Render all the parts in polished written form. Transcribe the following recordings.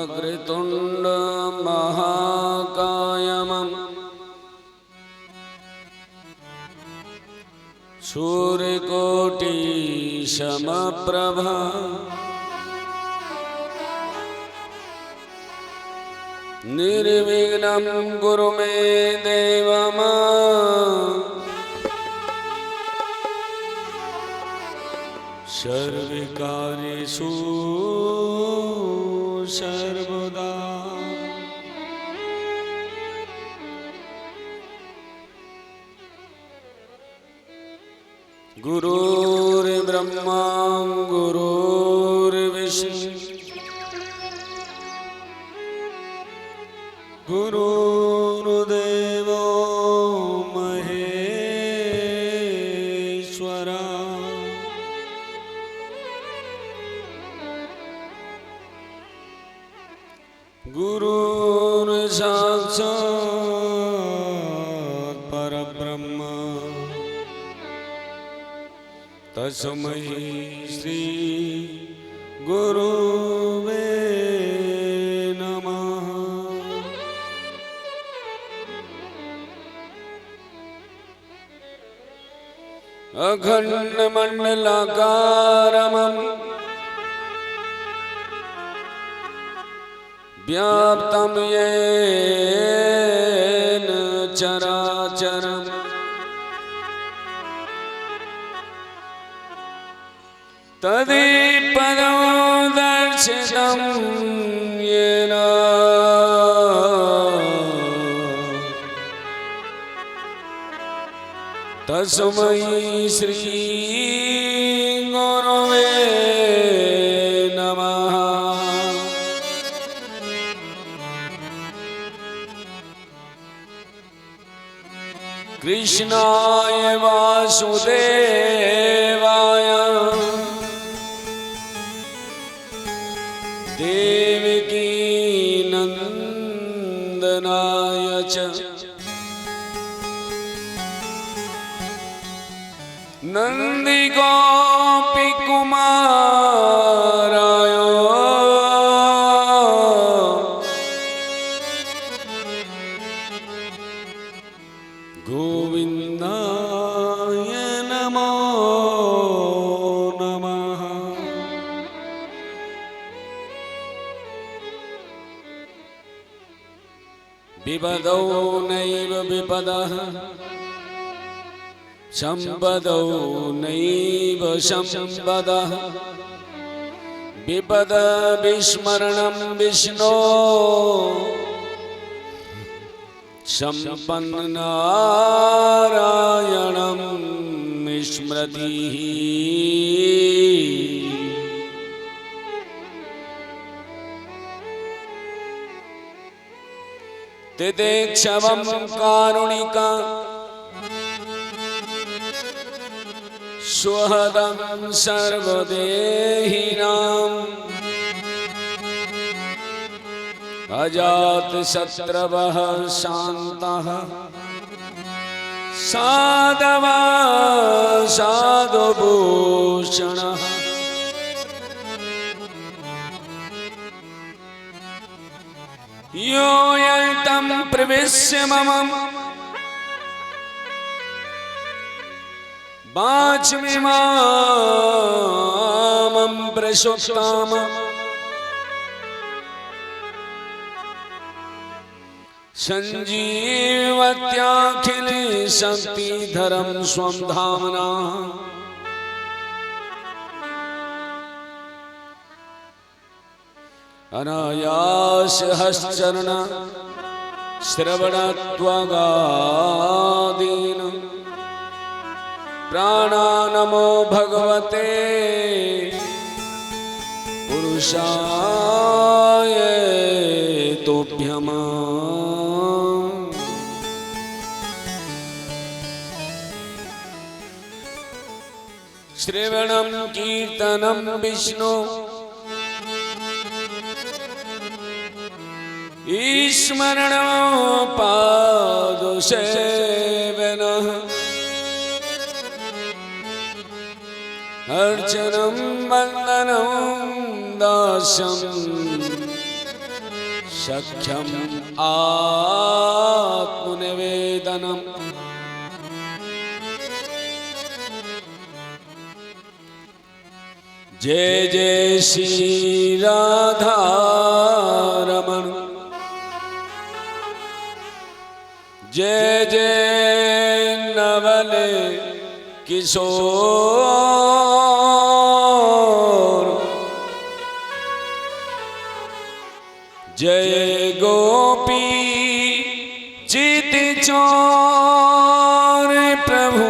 वक्रतुंड महाकायम् सूर्यकोटि समप्रभा निर्विघ्नं कुरु मे देव सर्वकार्येषु सर्वदा। गुरुर्ब्रह्मा गुरुर्विष्णु गुरुर्देवो महेश्वरा। गुरुर्साक्षात् परब्रह्म तस्मै श्री गुरुवे नमः। अखण्डमण्डलाकारम् व्याप्तं येन चराचरम् तत्पदं दर्शितं येन तस्मै श्री गुरवे नमः। कृष्णाय वासुदेवाय देवकी नंदनाय च नंदिगोपी कुमाराय गोविंदाय नमो नमः। विपदौ नैव विपदः संपदौ नैव संपदः विपद विस्मरणं विष्णो संपन्ननारायणं स्मृतिः। तितिक्षवं कारुणिका स्वहदं सर्वदेहिनाम् अजातशत्रवः शान्तः साधवः साधुभूषणः यो यन्तं प्रविश्य मम वाचमिमां प्रसुप्ताम् संजीवत्याखिल शक्तिधरं स्वं धाम्ना अनायासहश्चरण श्रवणत्वगादीन प्राणानमो भगवते पुरुषाय तुभ्यम्। श्रवणं कीर्तनं विष्णु स्मरणं पादसेवनः अर्चनं वन्दनं दास्यम् सख्यम आत्मनिवेदनम जय जय श्री राधा रमण जय जय नवल किशोर जय गोपी चित चोर प्रभु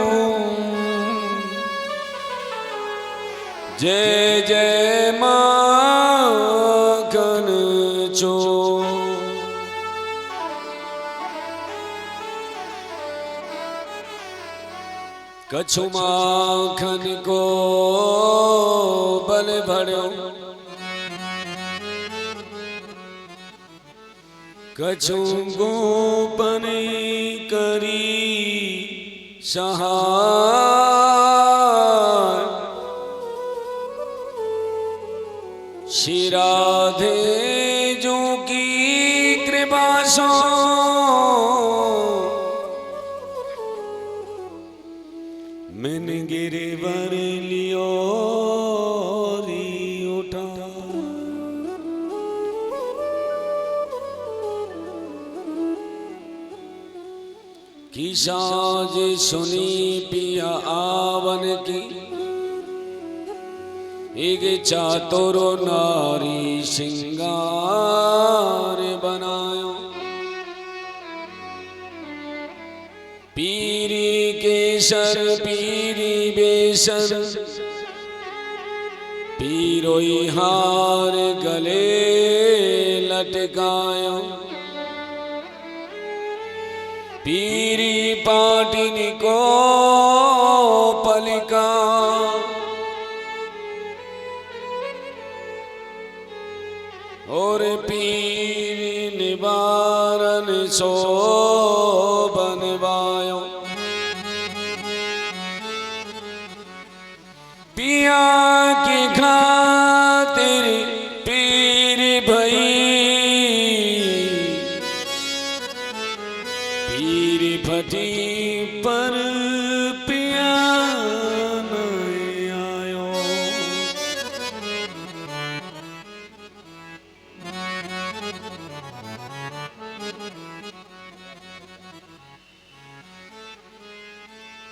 जय जय माखन चोर कछु माखन को बल भरो कछु गोपन करी सहाय श्री राधे जो की कृपा सो मन गिरवर लियो री उठा की साज सुनी पिया आवन की एक चातुर नारी सिंगार बनायो पीरी केसर पीरी बेसर पीरोई हार गले लटकायो पीरी पाटिन को पलिका और पीर निवारण सो बनवायो पिया की खातिर पीर भई पीर फटी पर पिया नहीं आयो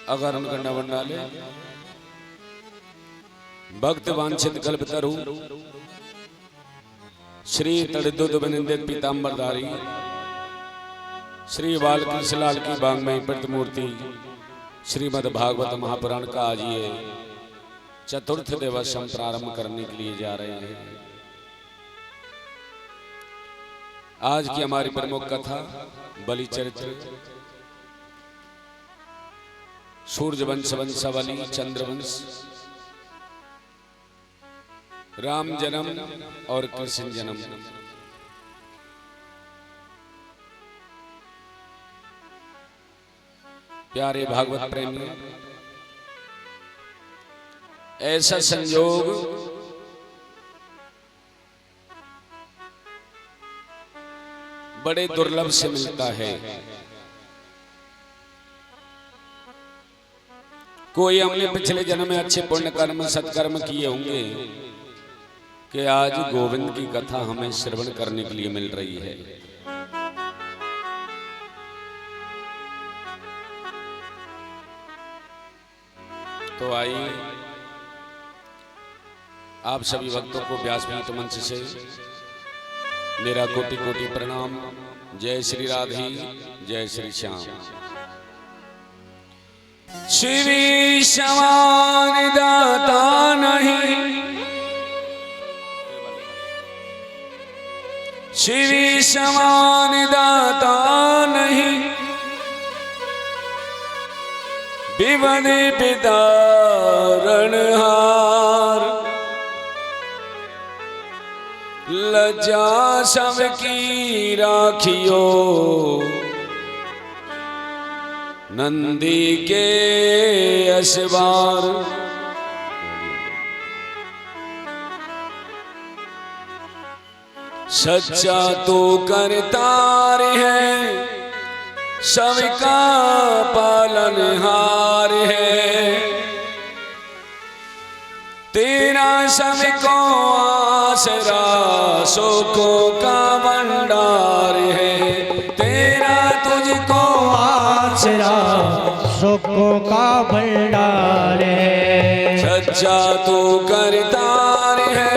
अगर हम गंडा बंडा ले भक्त वांछित कल्पतरु श्री तड़दुद बनिंदित पीतांबरधारी श्री बालकृष्ण लाल की बांगमयी प्रतिमूर्ति श्रीमद् भागवत महापुराण का आज ये चतुर्थ दिवस हम प्रारंभ करने के लिए जा रहे हैं। आज की हमारी प्रमुख कथा बलि चरित्र सूर्यवंश वंशावली चंद्रवंश राम जन्म और कृष्ण जन्म। प्यारे भागवत प्रेमी, ऐसा संयोग बड़े दुर्लभ से मिलता है। कोई हमने पिछले जन्म में अच्छे पुण्य कर्म सत्कर्म किए होंगे कि आज गोविंद की कथा हमें श्रवण करने के लिए मिल रही है। तो आइए आप सभी भक्तों को व्यासपीठ मंच से मेरा कोटि कोटि प्रणाम। जय श्री राधे जय श्री श्याम। श्री समान दाता नहीं श्री समान दाता नहीं विवन विदारणहार लज्जा सब की राखियो नंदी के असवार। सच्चा तू करतार है, सबका पालनहार है। तेरा सबको आसरा, सुखों का भंडार है। तेरा तुझको आसरा, सुखों का भंडार है। सच्चा तू करतार है,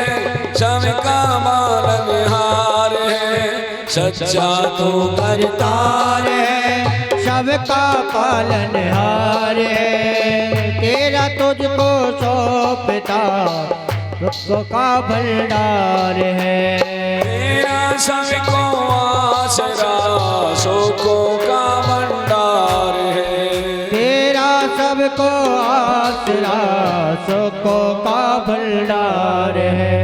सबका पालनहार है। सच्चा तू करतार है, सबका पालनहार है। तेरा तुझको सौंपता, सुखों का भंडार है। तेरा सबको आसरा, सुखों का भंडार है। तेरा सबको आसरा, सुखों का भंडार है।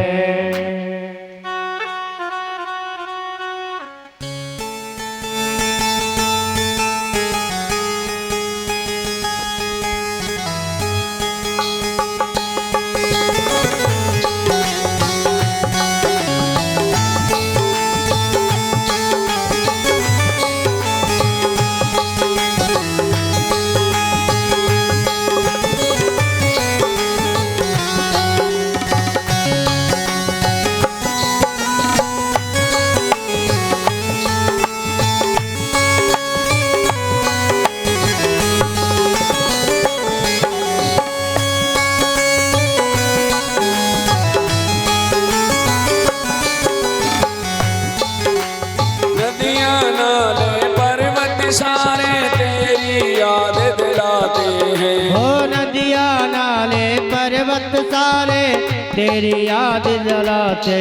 सारे तेरी याद दिलाते हैं। हो नदियाँ नाले पर्वत सारे तेरी याद दिलाते।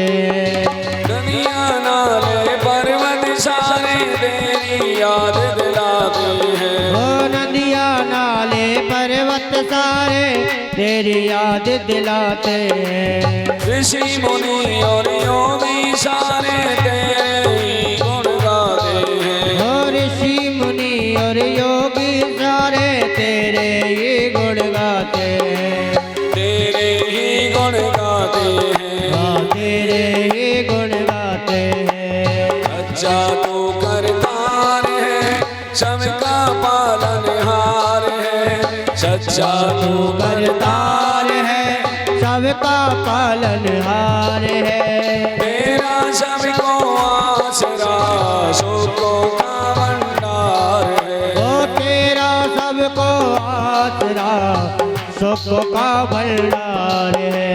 नदियाँ नाले पर्वत सारे तेरी याद दिलाते हैं। हो नदियाँ नाले पर्वत सारे तेरी याद दिलाते। ऋषि मुनि और योगी सारे तेरे गुण गाते हैं। हो ऋषि मुनि और योगी सारे तेरे ही गुण गाते हैं। तेरे ही गुण गाते हैं। हाँ तेरे ही गुण गाते हैं। अच्छा तू करतार है, सबका पालनहार है। सच्चा तू करतार है, सबका पालनहार है। तेरा सबको आसरा, सुखों का भंडार है। ओ तेरा सबको आसरा, सुख का भंडार है।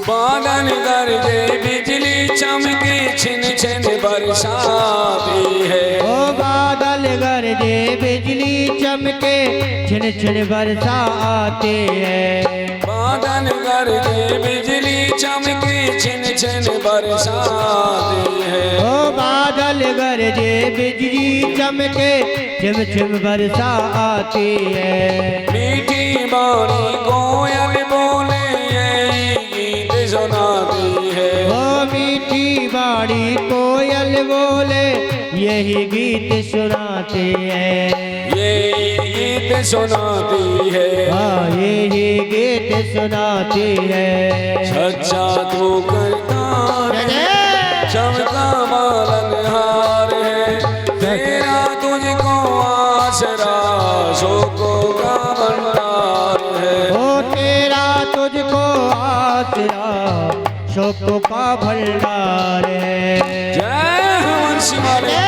बादल गरजे बिजली चमके, छिन छिन बरसाती है। ओ बादल गरजे बिजली चमके, छिन छिन बरसा आती है। बादल गरजे बिजली चमके, छिन छिन बरसाती है। ओ बादल गरजे बिजली चमके, छिम छिम बरसा आती है। मीठी बाणी कोयल बोले, यही गीत सुनाती है। ओ मीठी बाड़ी कोयल बोले, यही गीत सुनाती है। यही गीत सुनाती है। हाँ यही गीत सुनाती है। सच्चा तू करतार है, सबका पालनहार है। तेरा तुझको आसरा, सुखों का भंडार है। ओ तेरा तुझको आसरा, सुख सुखों का भंडार है। जय हनुमान वाले।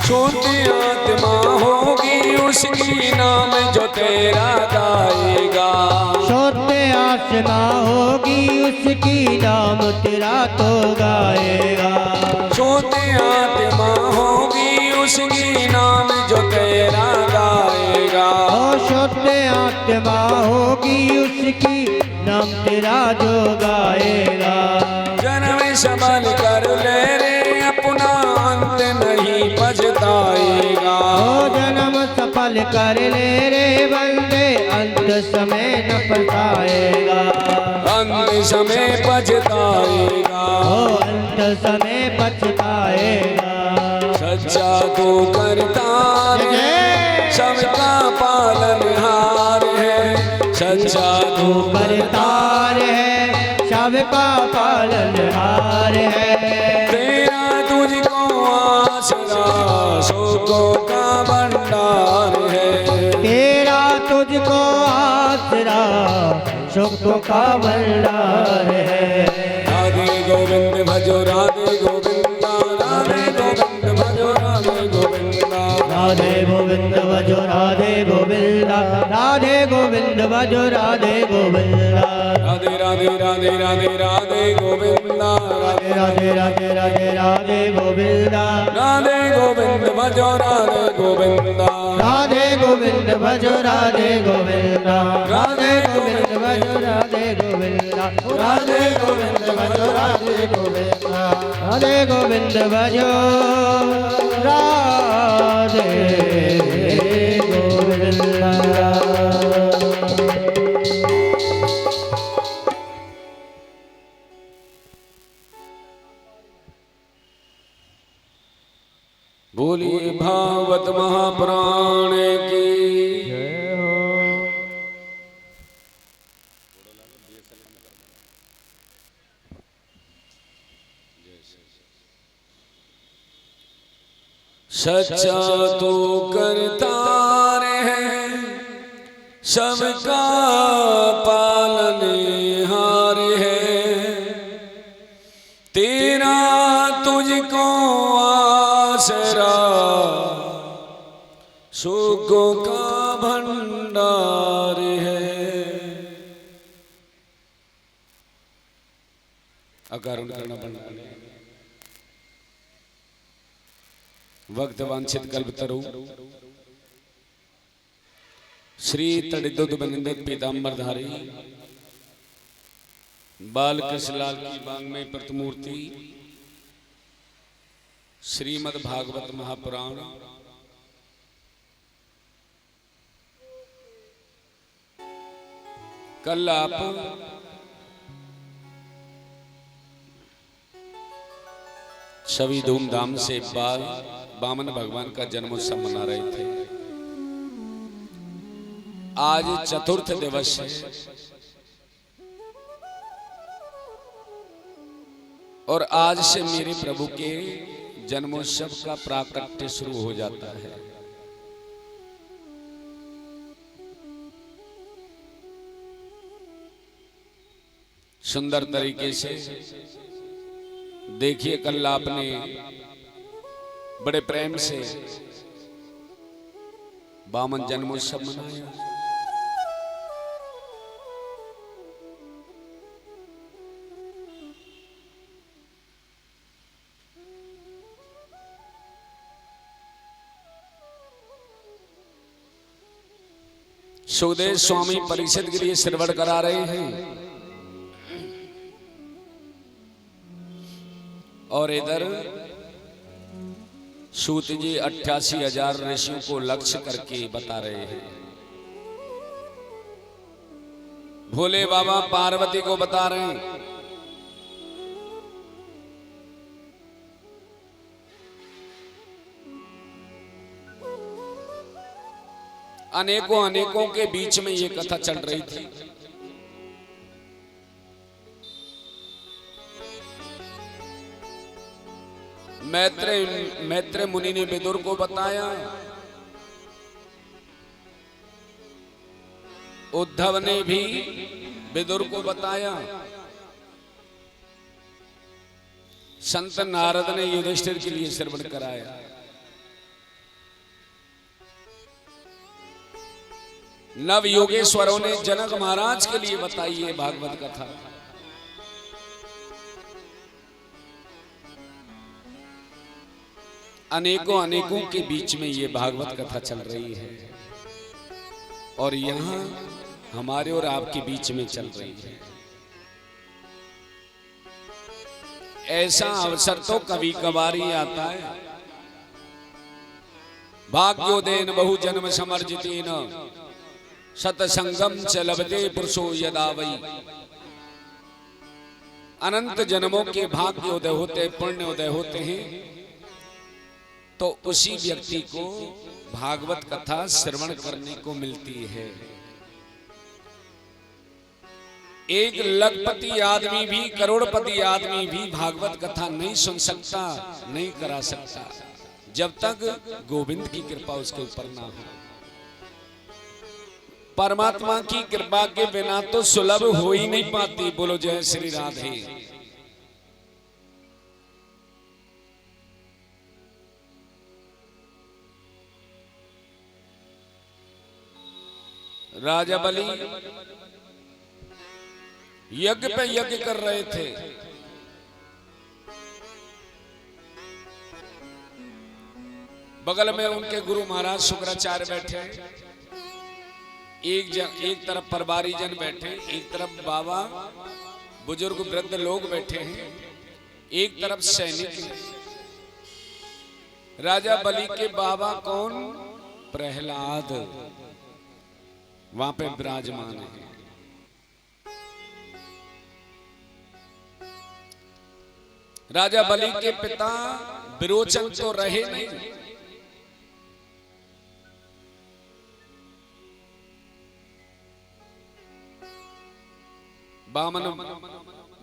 छोटी आत्मा होगी उसकी नाम जो तेरा गाएगा। छोटे आत्मा होगी उसकी नाम तेरा तो गाएगा। छोटी आत्मा होगी उसकी नाम जो तेरा गाएगा। ओ छोटे आत्मा होगी उसकी नाम तेरा जो गाएगा। जन्म संभल कर ले रे अपना अंत नहीं पछताएगा। ओ जन्म सफल कर ले रे बंदे अंत समय न पछताएगा। अंत समय पछताएगा। ओ अंत समय पछताएगा। सच्चा तो करतार है सबका पालनहार है। सच्चा तो करतार है सबका पालनहार है। तेरा तुझको आसरा सुखों का भंडार है। तेरा तुझको आसरा सुखों का भंडार है। राधे गोविंद भजो राधे गोविंदा। राधे गोविंद भजो राधे गोविंदा। राधे गोविंद भजो राधे गोविंदा। राधे गोविंद भजो राधे गोविंदा। राधे राधे राधे राधे राधे गोविंदा। राधे राधे राधे राधे राधे गोविंदा। राधे गोविंद भजो राधे गोविंदा। राधे गोविंद भजो राधे गोविंदा। राधे गोविंद भजो राधे गोविंदा। राधे गोविंद भजो राधे गोविंदा। राधे गोविंद भजो राधे गोविंदा। बोलिए भागवत महापुराण की जय हो। सच्चा तो करतार है सबका पालनहार है। तेरा तुझको आसरा सुखों का भंडार है। अकारण करना भंडार वक्त वांछित कल्पतरु श्री तड़िदुद बनिंदित पीतांबरधारी बाल कृष्णलाल की वांग्मय प्रतिमूर्ति श्रीमद् भागवत महापुराण कल आप सभी धूमधाम से वामन भगवान का जन्मोत्सव मना रहे थे। आज चतुर्थ दिवस है और आज से मेरे प्रभु के जन्मोत्सव का प्राकट्य शुरू हो जाता है। सुंदर तरीके से देखिए, कल आपने बड़े प्रेम से वामन जन्मोत्सव मनाया। सुखदेव स्वामी परिषद के लिए श्रवण करा रहे हैं। और इधर सूत जी 88,000 ऋषियों को लक्ष्य करके बता रहे हैं। भोले बाबा पार्वती को बता रहे हैं। अनेकों अनेकों के बीच में ये कथा चल रही थी। मैत्रेय मुनि ने विदुर को बताया, उद्धव ने भी विदुर को बताया, संत नारद ने युधिष्ठिर के लिए श्रवण कराया। नव योगेश्वरों ने जनक महाराज के लिए बताई है भागवत कथा। अनेकों अनेकों के बीच में ये भागवत कथा चल रही है और यहां हमारे और आपके बीच में चल रही है। ऐसा अवसर तो कभी कभार ही आता है। भाग्योदयन बहु जन्म समर्जितेन सतसंगम च लभते पुरुषो यदा वै। अनंत जन्मों के भाग्योदय होते, पुण्योदय होते हैं, तो उसी व्यक्ति को भागवत कथा श्रवण करने को मिलती है। एक लखपति आदमी भी, करोड़पति आदमी भी भागवत कथा नहीं सुन सकता, नहीं करा सकता, जब तक गोविंद की कृपा उसके ऊपर ना हो। परमात्मा की कृपा के बिना तो सुलभ हो ही नहीं पाती। बोलो जय श्री राधे। राजा बलि यज्ञ पे यज्ञ कर रहे थे। बगल में उनके गुरु महाराज शुक्राचार्य बैठे। एक तरफ परबारी जन बैठे, एक तरफ बाबा बुजुर्ग वृद्ध लोग बैठे हैं, एक तरफ सैनिक। राजा बलि के बाबा कौन? प्रहलाद वहां पे विराजमान है। राजा बलि के पिता विरोचन तो रहे नहीं।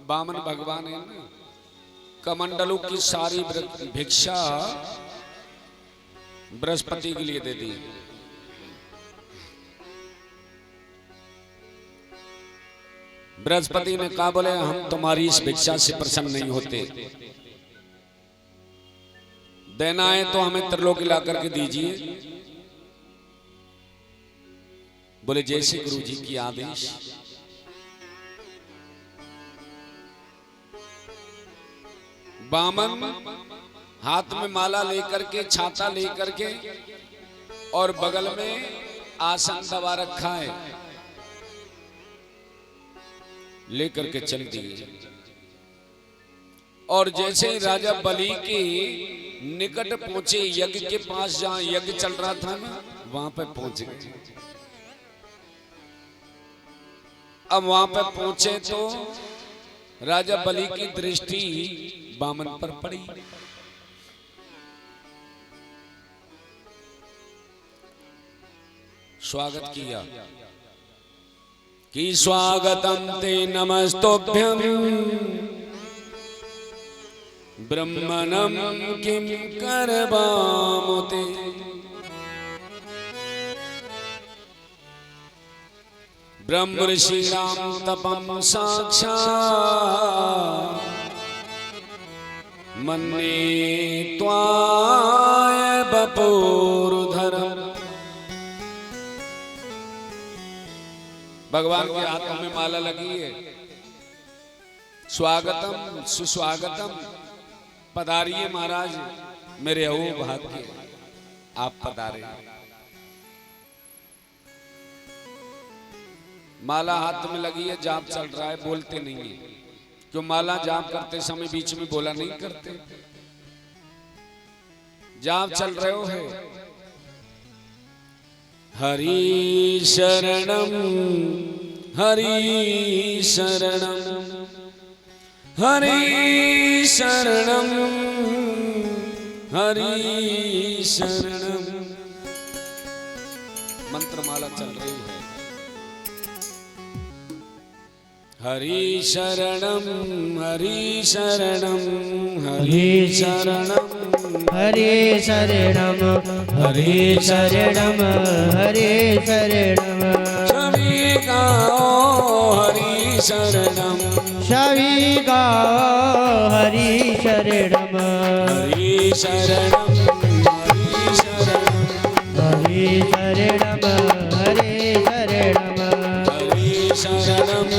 बामन भगवान है ना, कमंडलों की सारी भिक्षा बृहस्पति के लिए दे दी। बृहस्पति ने कहा, बोले हम तुम्हारी इस भिक्षा से प्रसन्न नहीं होते, देना है तो हमें त्रिलोक ला करके दीजिए। बोले जैसे गुरु जी की आदेश। बामन हाथ में माला लेकर के, छाता लेकर के, और बगल में आसन दबा रखा है, लेकर के चल दिए। और जैसे ही राजा बलि के निकट पहुंचे, यज्ञ के पास जहां यज्ञ चल रहा था ना, वहां पे पहुंच गए। अब वहां पे पहुंचे तो राजा बलि की दृष्टि बामन पर पड़ी। स्वागत किया कि स्वागतम ते नमस्तोभ्यम ब्रह्मणं किं करवामुते। ब्रह्म ऋषीणां तपं साक्षात् मन्ये त्वाय बपुरुधरम्। भगवान के हाथों में माला लगी है। स्वागतम, सुस्वागतम, पधारिए महाराज, मेरे अहो भाग्य आप पधारे। माला हाथ में लगी है, जाप चल रहा है, बोलते नहीं है। क्यों? माला जाप करते समय बीच में बोला नहीं करते। जाप चल रहे हो है। हरि शरणम हरि शरणम हरि शरणम हरि शरणम। मंत्रमाला चल रही है। हरि शरणम हरि शरणम हरि शरणम हरे शरणम हरे शरणम हरे शरणम। सभी गाओ हरि शरणम सभी गाओ हरि शरणम हरि शरणम हरि शरणम हरे शरणम हरे शरणम हरि शरणम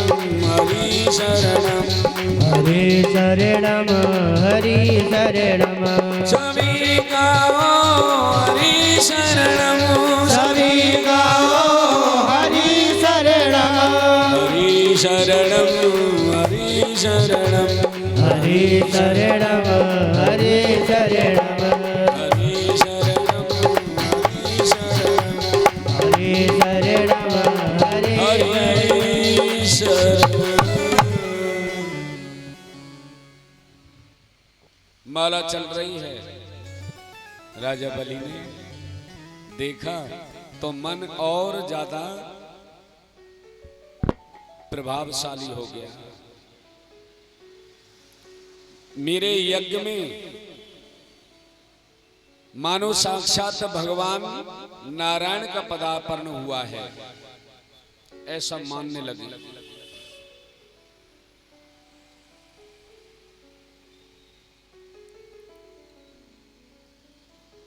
हरि शरणम हरे शरणम हरि शरणम। सभी गाओ हरि शरणम सभी गाओ हरि शरणम हरि शरणम हरि शरणम हरे शरणम हरे शरणम हरि शरणम हरि शरणम हरे शरणम हरे हरि शरणम। माला चल रही है। राजा बलि ने देखा तो मन और ज्यादा प्रभावशाली हो गया। मेरे यज्ञ में मानो साक्षात भगवान नारायण का पदार्पण हुआ है, ऐसा मानने लगे।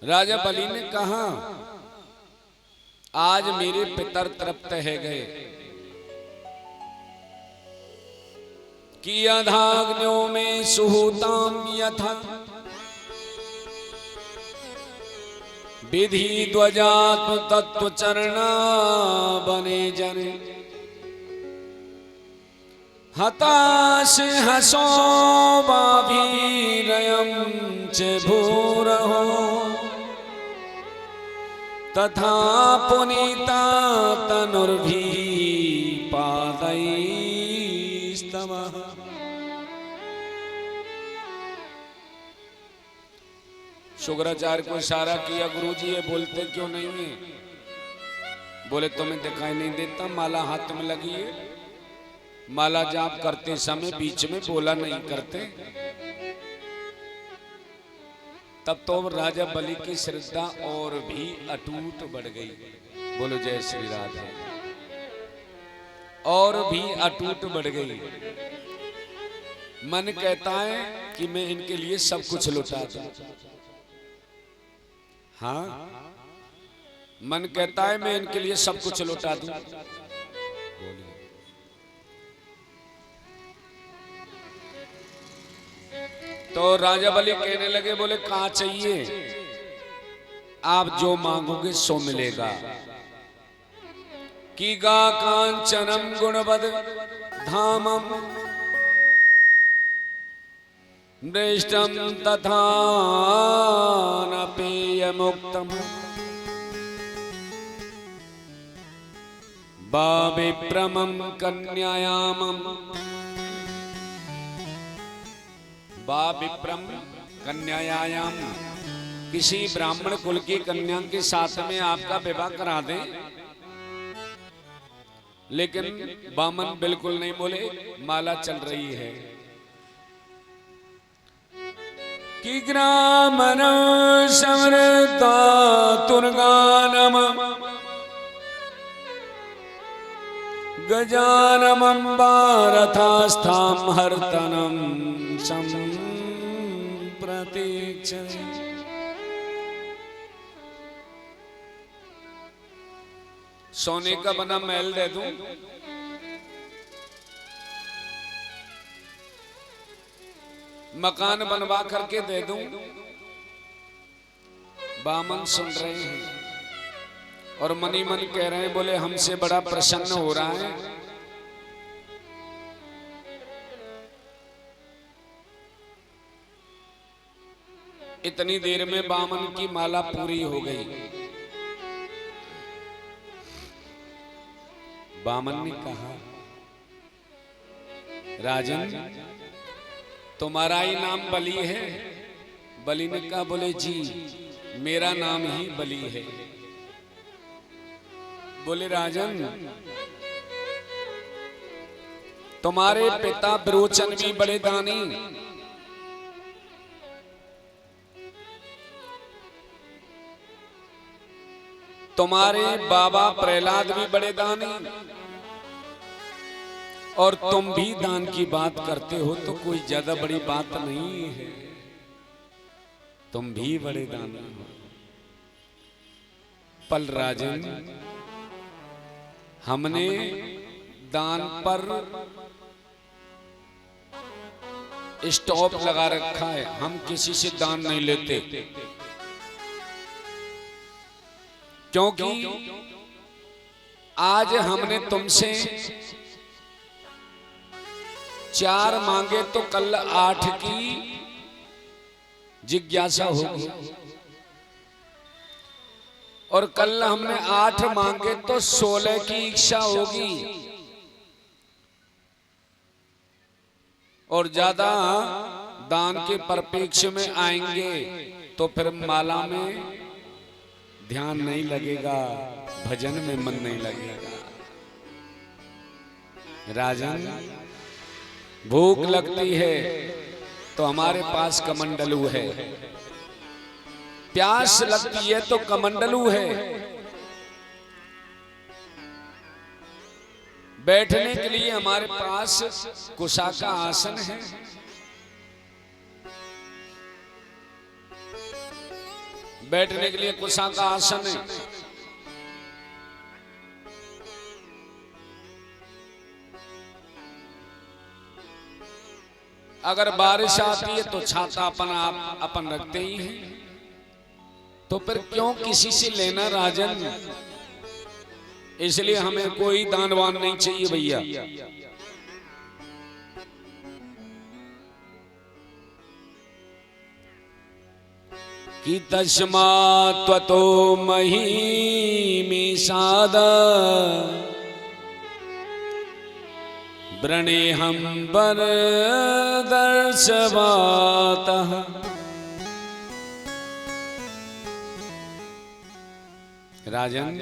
राजा बलि ने कहा, आज मेरे पितर तृप्त है गए कि अधाग्न्यों में सुहूताम यथा विधि ध्वजात्म तत्व चरणा बने जन हताश हसो बाभीरयम च भूरहो तथा पुनीता तनुर्भी पादैस्तवः। शुक्राचार्य को इशारा किया, गुरुजी ये बोलते क्यों नहीं है? बोले तुम्हें दिखाई नहीं देता? माला हाथ में लगी है, माला जाप करते समय बीच में बोला नहीं करते। तब तो राजा बलि की श्रद्धा और भी अटूट बढ़ गई। बोलो जय श्री राधे। और भी अटूट बढ़ गई। मन कहता है कि मैं इनके लिए सब कुछ लुटा दूं। हाँ, मन कहता है मैं इनके लिए सब कुछ लुटा दूं। तो राजा बलि कहने लगे, बोले कहां चाहिए? आप जो मांगोगे सो मिलेगा। की गा कांचनम गुणवद धामम दृष्टम तथा न पेय मुक्तम बा विप्रमं कन्यायामम बा विप्रम कन्यायाम। किसी ब्राह्मण कुल की कन्या के साथ में आपका विवाह करा दें। लेकिन बामन बिल्कुल नहीं बोले, माला चल रही है कि ग्रामन समृता तुर्गानम गजानमं भारतास्थाम हर्तनम संप्रतीक्षते। सोने का बना महल दे दूं? मकान बनवा करके दे दूं? बामन सुन रहे हैं और मनी मन कह रहे हैं, बोले हमसे बड़ा प्रसन्न हो रहा है इतनी देर में बामन की माला पूरी हो गई। बामन ने कहा, राजन तुम्हारा ही नाम बलि है? बलि ने कहा, बोले जी मेरा नाम ही बलि है। बोले राजन तुम्हारे पिता विरोचन भी बड़े दानी, तुम्हारे बाबा प्रहलाद भी बड़े दानी, और तुम भी दान की बात करते हो तो कोई ज्यादा बड़ी बात नहीं है, तुम भी बड़े दानी हो। पल राजन हमने दान पर स्टॉप लगा रखा है, हम किसी से दान नहीं लेते, क्योंकि आज हमने तुमसे 4 मांगे तो कल 8 की जिज्ञासा होगी, और कल हमने 8 मांगे तो 16 की इच्छा होगी, और ज्यादा दान के परिप्रेक्ष्य में आएंगे तो फिर माला में ध्यान नहीं लगेगा, भजन में मन नहीं लगेगा। राजन भूख लगती है तो हमारे पास कमंडलू है, प्यास लगती है तो कमंडलू है, बैठने के लिए हमारे पास कुशा का आसन है, बैठने के लिए कुशा का आसन है। अगर बारिश आती है तो छाता अपन रखते ही हैं, तो फिर क्यों किसी से लेना राजन? इसलिए हमें कोई दानवान नहीं चाहिए भैया। कि तस्मात् त्वतो महीमि सादा व्रणेहं वरदर्शवातः। राजन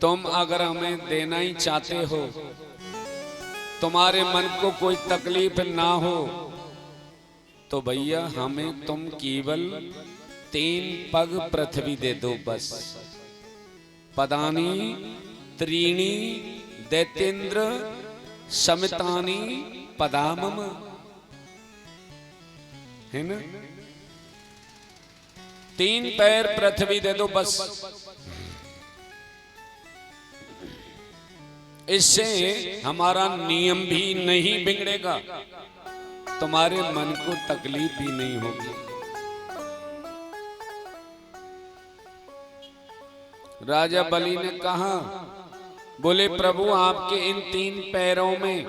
तुम अगर हमें देना ही चाहते हो, तुम्हारे मन को कोई तकलीफ ना हो, तो भैया हमें तुम केवल 3 पग पृथ्वी दे दो बस। पदानी त्रीणी दैत्येंद्र समितानी पदामम, है ना? 3 पैर पृथ्वी दे दो बस। इससे हमारा नियम भी नहीं बिगड़ेगा, तुम्हारे मन को तकलीफ भी नहीं होगी। राजा बलि ने कहा, बोले प्रभु आपके इन 3 पैरों में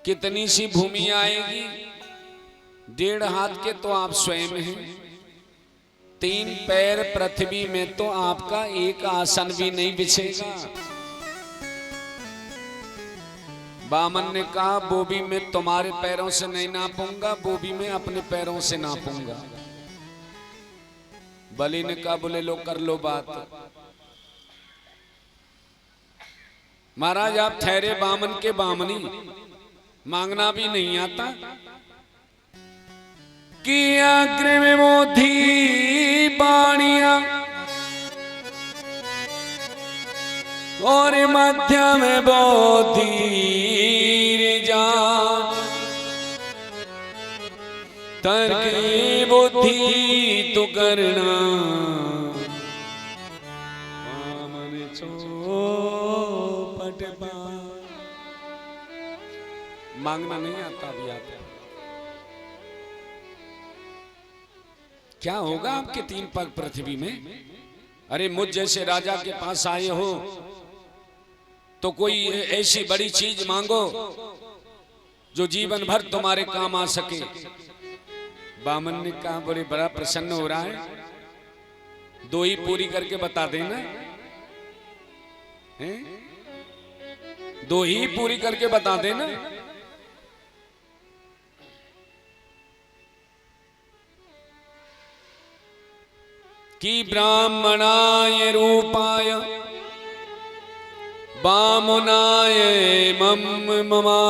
कितनी सी भूमि आएगी? 1.5 हाथ के तो आप स्वयं हैं, 3 पैर पृथ्वी में तो आपका एक आसन भी नहीं बिछेगा। बामन ने कहा, वो भी मैं तुम्हारे पैरों से नहीं नापूंगा, वो भी मैं अपने पैरों से नापूंगा। बलि ने कहा, बोले लो कर लो बात। महाराज आप ठहरे बामन के बामनी, मांगना भी नहीं आता। कि अग्र में मोधी बाणिया और मध्य में बोधी जान, तर्क बुद्धि तू करना, बामन चौपट पार। मांगना नहीं आता भी आता। क्या होगा आपके 3 पग पृथ्वी में? अरे मुझ जैसे राजा के पास आए हो, तो कोई ऐसी बड़ी चीज मांगो जो जीवन भर तुम्हारे काम आ सके। बामन ने कहा, बोले बड़ा प्रसन्न हो रहा है, 2 ही पूरी करके बता देना, 2 ही पूरी करके बता देना। कि ब्राह्मणाय रूपाय वामनाय ममा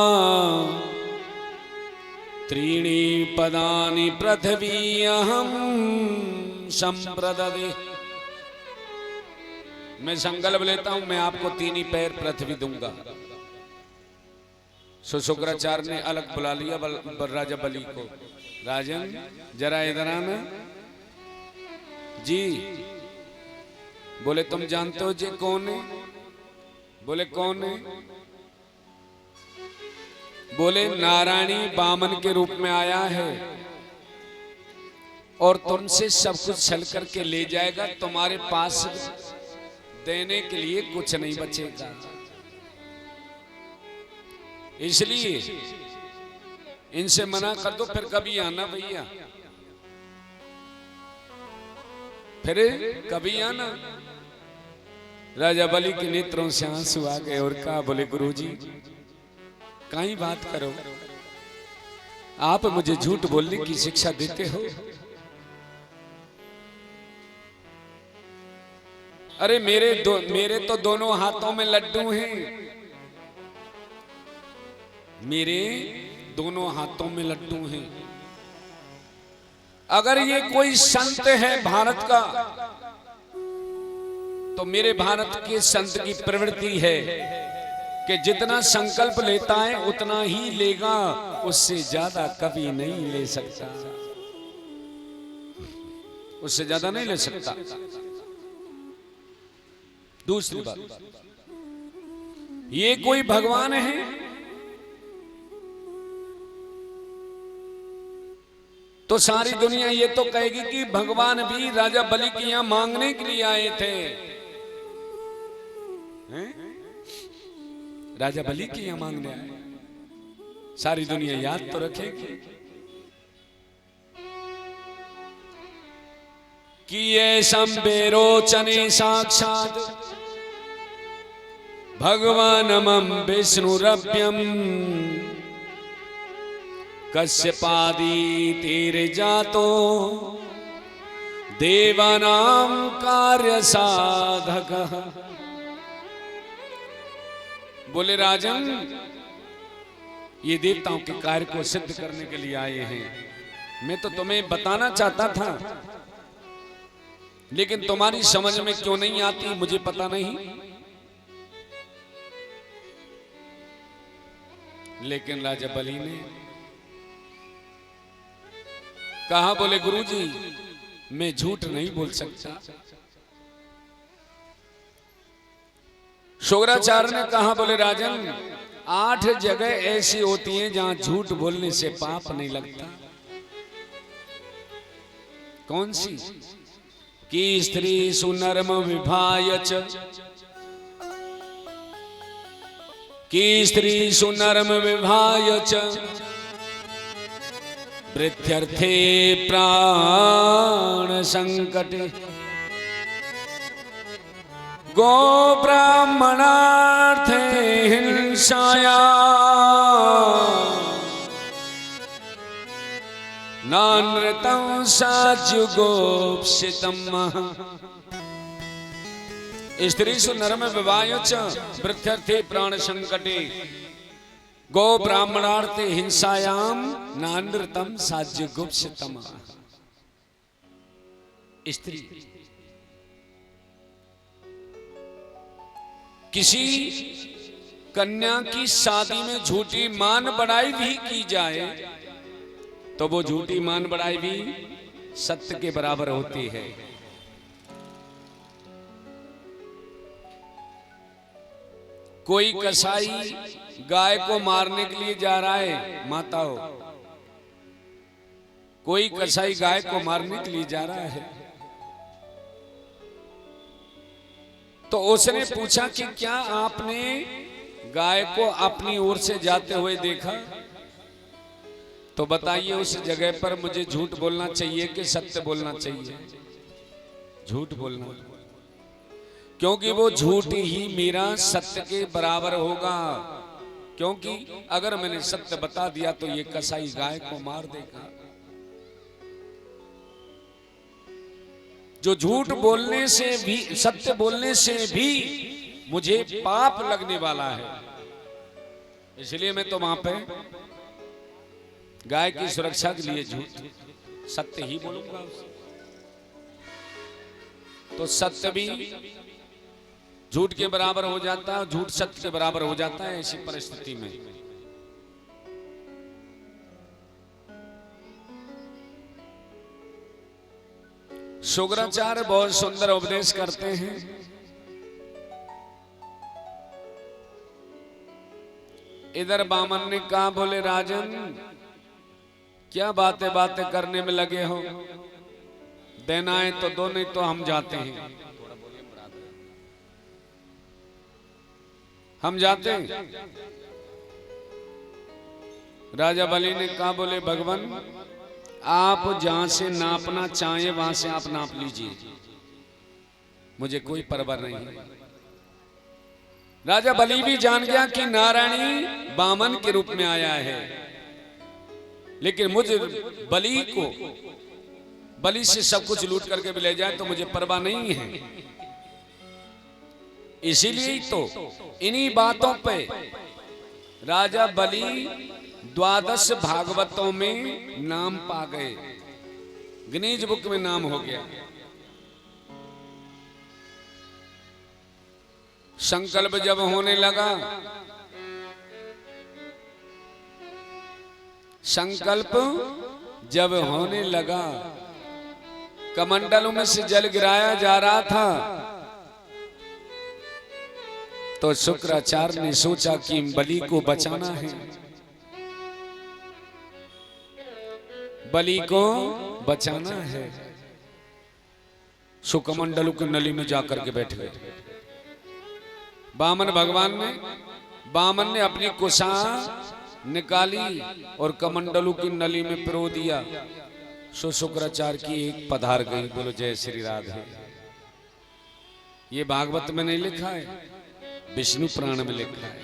3 पदानि पृथ्वी अहम संप्रददे। मैं संकल्प लेता हूं, मैं आपको 3 ही पैर पृथ्वी दूंगा। शुक्राचार्य ने अलग बुला लिया राजा बलि को। राजन जरा इधर आना जी। बोले तुम जानते हो जी कौन है? बोले कौन है? बोले नारायणी वामन के रूप में आया है और तुमसे सब कुछ छल करके ले जाएगा, तुम्हारे पास देने के लिए कुछ नहीं बचेगा। इसलिए इनसे मना कर दो, फिर कभी आना भैया, फिर कभी आना। राजा बलि के नेत्रों से आंसू आ गए और कहा, बोले गुरुजी कहीं बात करो, आप मुझे झूठ बोलने की शिक्षा देते हो। अरे मेरे तो दोनों हाथों में लड्डू हैं, मेरे दोनों हाथों में लड्डू हैं। अगर ये कोई संत है भारत का, तो मेरे भारत के संत की प्रवृत्ति है कि जितना संकल्प लेता है उतना ही लेगा, उससे ज्यादा कभी नहीं ले सकता, उससे ज्यादा नहीं ले सकता। दूसरी बात, ये कोई भगवान है? तो सारी दुनिया ये तो कहेगी कि भगवान भी राजा बलि के यहां मांगने के लिए आए थे। राजा बलि के यहां मांगने आए, सारी दुनिया याद तो रखेगी कि ये संबेरोचने साक्षात भगवानमं विष्णुरभ्यम कश्यपादि तीर जातो देवानां कार्य साधक। बोले राजन, ये देवताओं के कार्य को सिद्ध करने के लिए आए हैं। मैं तो तुम्हें बताना चाहता था, लेकिन तुम्हारी समझ में क्यों नहीं आती मुझे पता नहीं। लेकिन राजा बलि ने कहा, बोले गुरुजी मैं झूठ नहीं बोल सकता। शुक्राचार्य ने कहा, बोले राजन 8 जगह ऐसी होती हैं जहां झूठ बोलने से पाप नहीं लगता। कौन सी? कि स्त्री सुनर्म विभायच, कि स्त्री सुनर्म विभायच वृद्ध्यर्थे प्राण संकटे गो ब्राह्मणार्थे हिंसाया नानृतं साज्युगोप्सितम्। स्त्रीषु नरम विवाहच वृद्ध्यर्थे प्राण संकटे गो ब्राह्मणार्थे हिंसायाम नानृतं साज्युगोप्सितम्। स्त्री किसी कन्या की शादी में झूठी मान बढ़ाई भी की जाए तो वो झूठी मान बढ़ाई भी सत्य के बराबर होती है। कोई कसाई गाय को मारने के लिए जा रहा है, माता हो, कोई कसाई गाय को मारने के लिए जा रहा है, तो उसने पूछा कि क्या आपने गाय को अपनी ओर से जाते हुए देखा? तो बताइए उस जगह पर मुझे झूठ बोलना चाहिए कि सत्य बोलना चाहिए? झूठ बोलना, क्योंकि वो झूठ ही मेरा सत्य के बराबर होगा। क्योंकि अगर मैंने सत्य बता दिया तो ये कसाई गाय को मार देगा। जो झूठ बोलने से भी, सत्य बोलने से भी मुझे पाप लगने वाला है, इसलिए मैं तो वहां पे गाय की सुरक्षा के लिए झूठ सत्य ही बोलूंगा। तो सत्य भी झूठ के बराबर हो जाता है, झूठ सत्य के बराबर हो जाता है। ऐसी परिस्थिति में शुक्राचार्य बहुत सुंदर उपदेश करते हैं। इधर बामन ने कहा, बोले राजन क्या बातें बातें करने में लगे हो, देना है तो दो, नहीं तो हम जाते हैं। हम जाते हैं। राजा बलि ने कहा, बोले भगवान आप जहां से नापना चाहें वहां से आप नाप लीजिए, मुझे कोई परवाह नहीं। राजा बलि भी जान गया कि नारायणी बामन के रूप में आया है, लेकिन मुझे बलि से सब कुछ लूट करके भी ले जाए तो मुझे परवाह नहीं है। इसीलिए तो इन्हीं बातों पे राजा बलि 12 भागवतों में नाम पा गए, गिनीज बुक में नाम हो गया। संकल्प जब होने लगा, संकल्प जब होने लगा, कमंडलों में से जल गिराया जा रहा था, तो शुक्राचार्य ने सोचा कि बलि को बचाना है, बलि को बचाना है। सुकमंडलों की नली में जाकर के बैठ गए। बामन ने अपनी कुशा निकाली और कमंडलों की नली में पिरो दिया। सो शुक्राचार्य की एक पधार गई। बोलो जय श्री राधे। ये भागवत में नहीं लिखा है, विष्णु पुराण में लिखा है।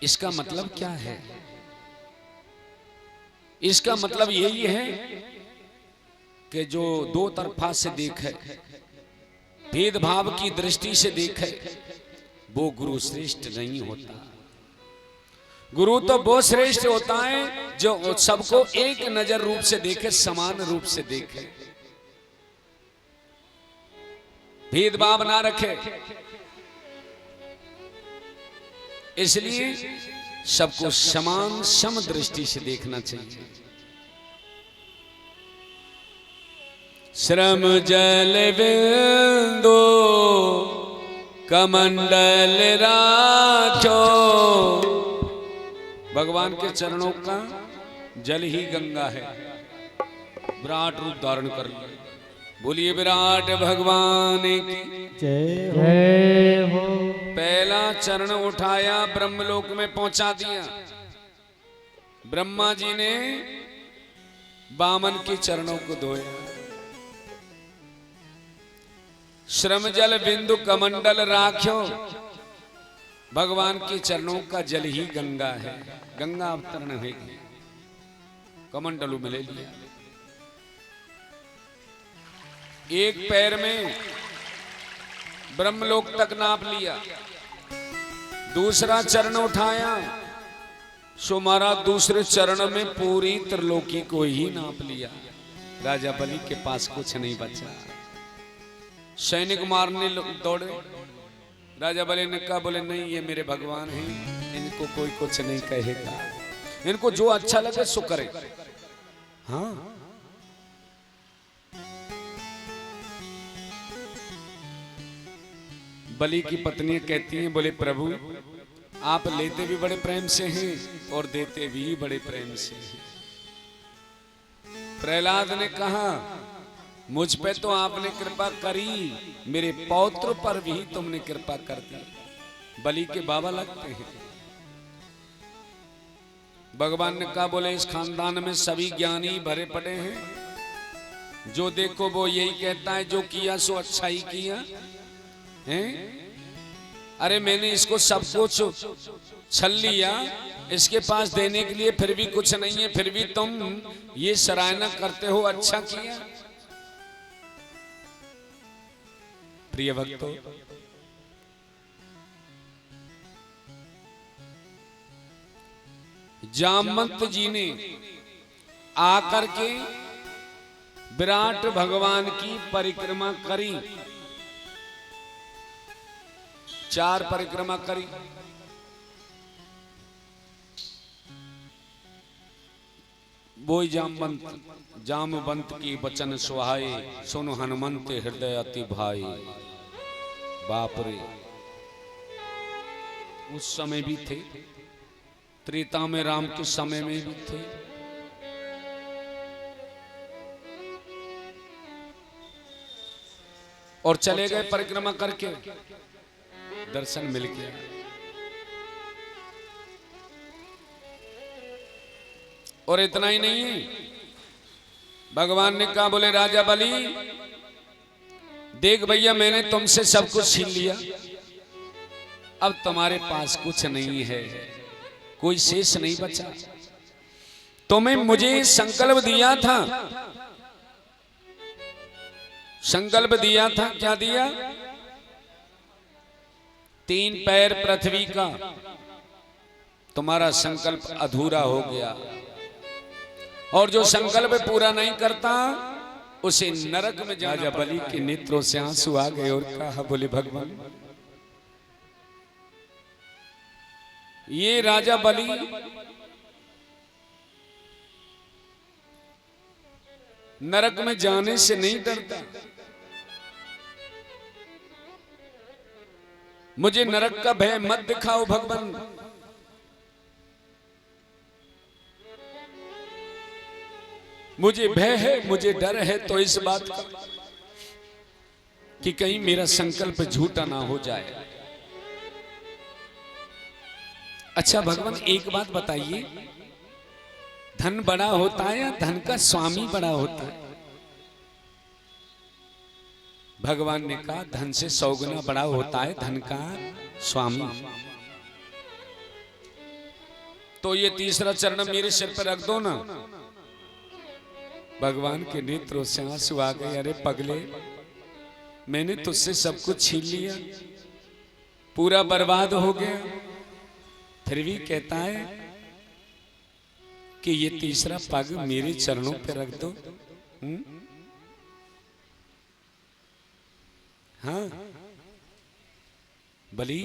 इसका मतलब क्या है? इसका मतलब यही है कि जो दो तरफा से देखे, भेदभाव की दृष्टि से देखे, वो गुरु श्रेष्ठ नहीं होता। गुरु तो वो श्रेष्ठ होता है जो सबको एक नजर रूप से देखे, समान रूप से देखे, भेदभाव ना रखे। इसलिए सबको समान सम दृष्टि से देखना चाहिए। श्रम जल बिंदु कमंडल राखो, भगवान के चरणों का जल ही गंगा है। विराट रूप धारण कर लिया। बोलिए विराट भगवान की जय हो। पहला चरण उठाया, ब्रह्मलोक में पहुंचा दिया। ब्रह्मा जी ने बामन के चरणों को धोया। श्रम जल बिंदु कमंडल राख्यो, भगवान के चरणों का जल ही गंगा है। गंगा अवतरण होगी, कमंडलों में ले लिया। एक पैर में ब्रह्मलोक तक नाप लिया। दूसरा चरण उठाया, सो मारा दूसरे चरण में पूरी त्रिलोकी को ही नाप लिया। राजा बलि के पास कुछ नहीं बचा। सैनिक मारने दौड़े। राजा बलि ने कहा, बोले नहीं ये मेरे भगवान हैं, इनको कोई कुछ नहीं कहेगा, इनको जो अच्छा लगे सो करे। हाँ, बलि की पत्नी कहती हैं, बोले प्रभु आप लेते भी बड़े प्रेम से हैं और देते भी बड़े प्रेम से हैं। प्रहलाद ने कहा, मुझ पे तो आपने कृपा करी, मेरे पौत्र पर भी तुमने कृपा कर दी। बलि के बाबा लगते हैं। भगवान ने कहा बोले इस खानदान में सभी ज्ञानी भरे पड़े हैं, जो देखो वो यही कहता है जो किया सो अच्छा ही किया है। अरे मैंने इसको सब कुछ छल लिया, इसके पास देने के लिए फिर भी कुछ नहीं है, फिर भी तुम ये सराहना करते हो अच्छा किया। प्रिय भक्तों, जामवंत जी ने आकर के विराट भगवान की परिक्रमा करी, 4 परिक्रमा करी। बोई जामवंत की वचन सुहाए, सुन हनुमंत हृदय अति भाई। बाप रे, उस समय भी थे, त्रेता में राम के समय में भी थे। और चले गए परिक्रमा करके, दर्शन मिल गया। और इतना ही नहीं है, भगवान ने कहा बोले राजा बलि देख भैया मैंने तुमसे सब कुछ छीन लिया, अब तुम्हारे पास कुछ नहीं है, कोई शेष नहीं बचा। तुम्हें मुझे संकल्प दिया था, संकल्प दिया था, क्या दिया? 3 पैर पृथ्वी का। तुम्हारा संकल्प अधूरा हो गया, और जो संकल्प पूरा नहीं करता उसे नरक में जाना। राजा बलि के नेत्रों से आंसू आ गए और कहा बोले भगवान ये राजा बलि नरक में जाने से नहीं डरता, मुझे नरक का भय मत दिखाओ भगवान। मुझे भय है, मुझे डर है तो इस बात का कि कहीं मेरा संकल्प झूठा ना हो जाए। अच्छा भगवान एक बात बताइए, धन बड़ा होता है या धन का स्वामी बड़ा होता है? भगवान ने कहा धन से 100 गुना बड़ा होता है धन का स्वामी। तो ये तीसरा चरण मेरे सिर पर रख दो ना। भगवान के नेत्रों से आंसू आ गए। अरे पगले, मैंने तुझसे सब कुछ छीन लिया, पूरा बर्बाद हो गया, फिर भी कहता है कि ये तीसरा पग मेरे चरणों पर रख दो। हाँ बलि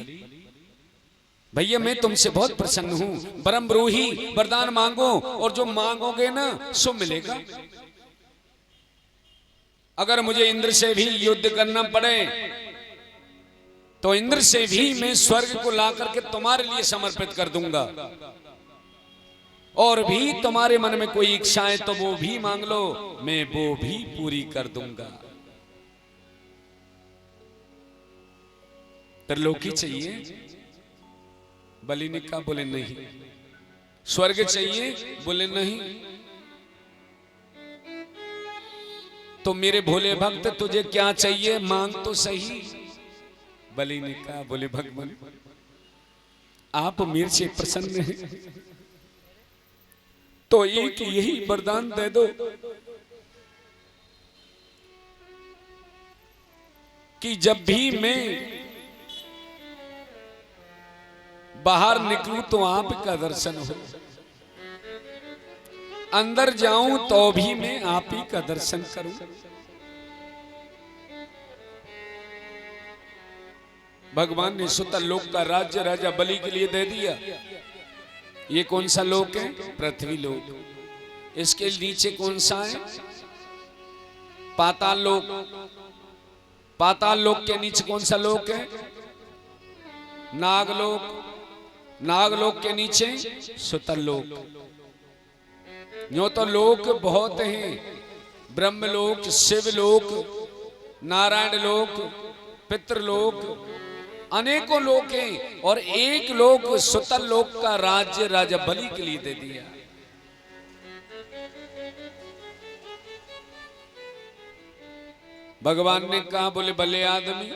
भैया मैं तुमसे बहुत प्रसन्न हूं, वरम ब्रूहि, वरदान मांगो और जो मांगोगे ना सो मिलेगा। अगर मुझे इंद्र से भी युद्ध करना पड़े तो इंद्र से भी मैं स्वर्ग को ला करके तुम्हारे लिए समर्पित कर दूंगा, और भी तुम्हारे मन में कोई इच्छा है तो वो भी मांग लो, मैं वो भी पूरी कर दूंगा। त्रिलोकी चाहिए? बलि ने कहा बोले नहीं। स्वर्ग चाहिए? बोले नहीं। तो मेरे भोले भक्त तुझे क्या चाहिए, मांग तो सही। बलि ने कहा बोले भगवान आप मेरे से प्रसन्न हैं तो एक यही वरदान दे दो कि जब भी मैं बाहर निकलूं तो आपका दर्शन हो, अंदर जाऊं तो भी मैं आप ही का दर्शन करूं। भगवान ने सुतल लोक का राज्य राजा बलि के लिए दे दिया। ये कौन सा लोक है? पृथ्वी लोक। इसके नीचे कौन सा है? पाताल लोक। पाताल लोक के नीचे कौन सा लोक है? नागलोक। नागलोक के नीचे सुतल लोक। यो तो लोक बहुत हैं, ब्रह्मलोक, शिवलोक, नारायण लोक, पितृलोक, अनेकों लोक हैं और एक लोक सुतल लोक का राज्य राजा बलि के लिए दे दिया। भगवान ने कहा, बोले भले आदमी,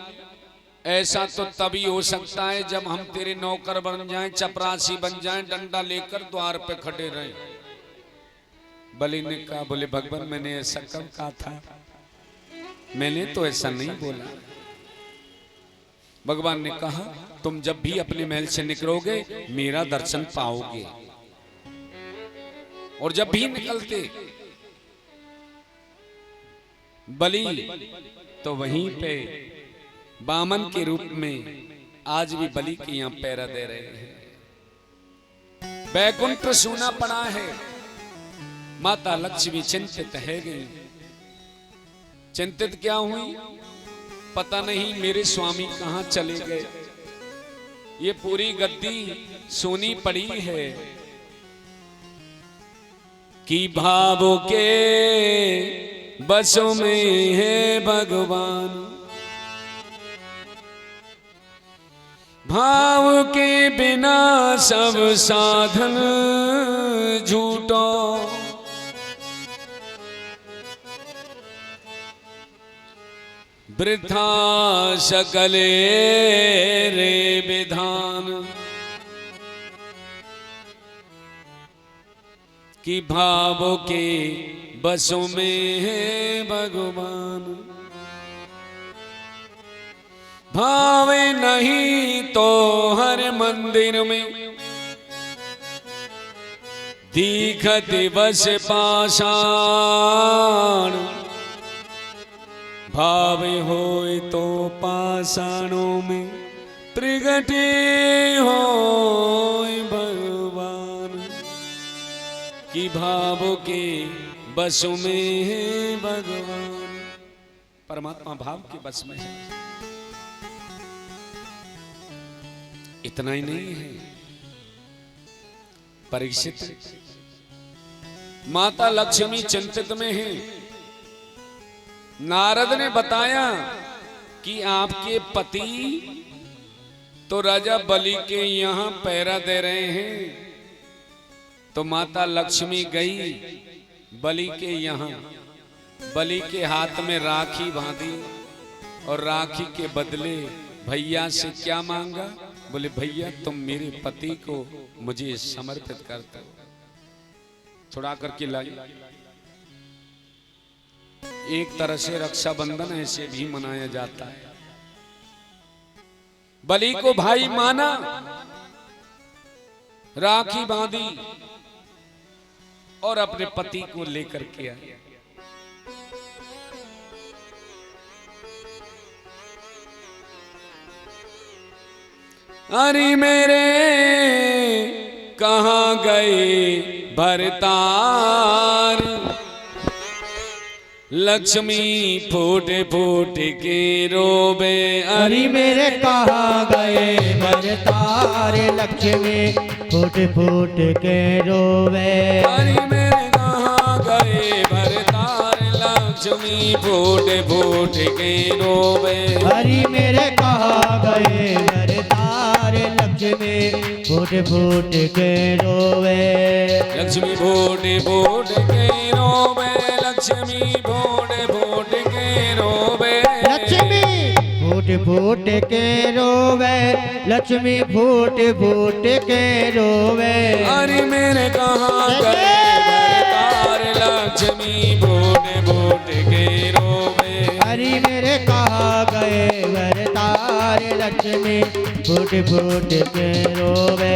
ऐसा तो तभी हो सकता है जब हम तेरे नौकर बन जाएं, चपरासी बन जाएं, डंडा लेकर द्वार पे खड़े रहें। बलि ने कहा, बोले भगवान मैंने ऐसा कब कहा था, मैंने तो ऐसा नहीं बोला। भगवान ने कहा, तुम जब भी अपने महल से निकलोगे मेरा दर्शन पाओगे, और जब भी निकलते बलि तो वहीं पे बामन के रूप में आज भी बलि के यहां पैरा दे रहे हैं। बैकुंठ सूना पड़ा है। माता लक्ष्मी चिंतित है गई। चिंतित क्या हुई, पता नहीं मेरे स्वामी कहां चले गए। ये पूरी गद्दी सोनी पड़ी है कि भावों के बसों में है भगवान, भाव के बिना सब साधन झूठो। वृथा सकले रे विधान, कि भावों के बसों में है भगवान, भावे नहीं तो हर मंदिर में दीखत बस पाषाण, भावे होए तो पाषाणों में प्रगटे होए भगवान, कि भावों के बसों में है भगवान। परमात्मा भाव के बस में है। इतना ही नहीं है, परीक्षित माता लक्ष्मी चिंतित में है। नारद ने बताया कि आपके पति तो राजा बलि के यहां पहरा दे रहे हैं। तो माता लक्ष्मी गई बलि के यहां, बलि के हाथ में राखी बांधी और राखी के बदले भैया से क्या मांगा, बोले भैया तुम मेरे पति को मुझे समर्पित करते हो। छुड़ा करके लाई। एक तरह से रक्षाबंधन ऐसे भी मनाया जाता है। बलि को भाई माना, राखी बांधी और अपने पति को लेकर के आया। अरे मेरे कहाँ गए भरतार, लक्ष्मी फूट फूट के रोबे। अरे मेरे कहाँ गए भरतार, लक्ष्मी फूट फूट के रोवे। अरे मेरे कहाँ गए भरतार, लक्ष्मी फूट फूट के रोबे। अरे मेरे कहाँ गए भरतार, लक्ष्मी फूट फूट के रोवे। लक्ष्मी फूट फूट के रोवे, लक्ष्मी फूट फूट के रोवे। लक्ष्मी फूट फूट के रोवे, लक्ष्मी फूट फूट के रोवे। अरे मेरे कहाँ गए भरतार, लक्ष्मी फूट फूट के रोवे। अरे मेरे कहाँ गए भरतार, लक्ष्मी फूट फूट के रोवे।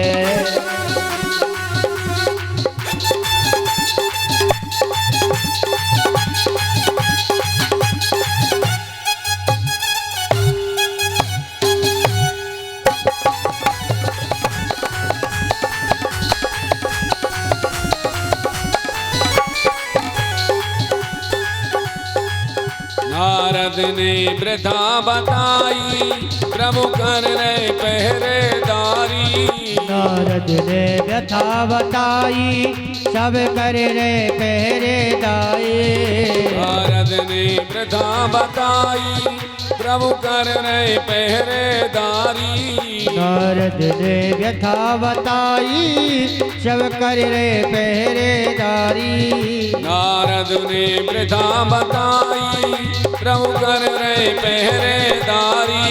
नारद ने वृथा बताई, प्रभु कर रहे पहरेदारी। नारद ने व्यथा बताई, सब कर रे पहरेदारी। नारद ने वृथा बताई, प्रभु कर रहे पहरेदारी। नारद ने व्यथा बताई सब कर रे पहरेदारी। नारद ने वृथा बताई प्रभु कर रहे पहरेदारी।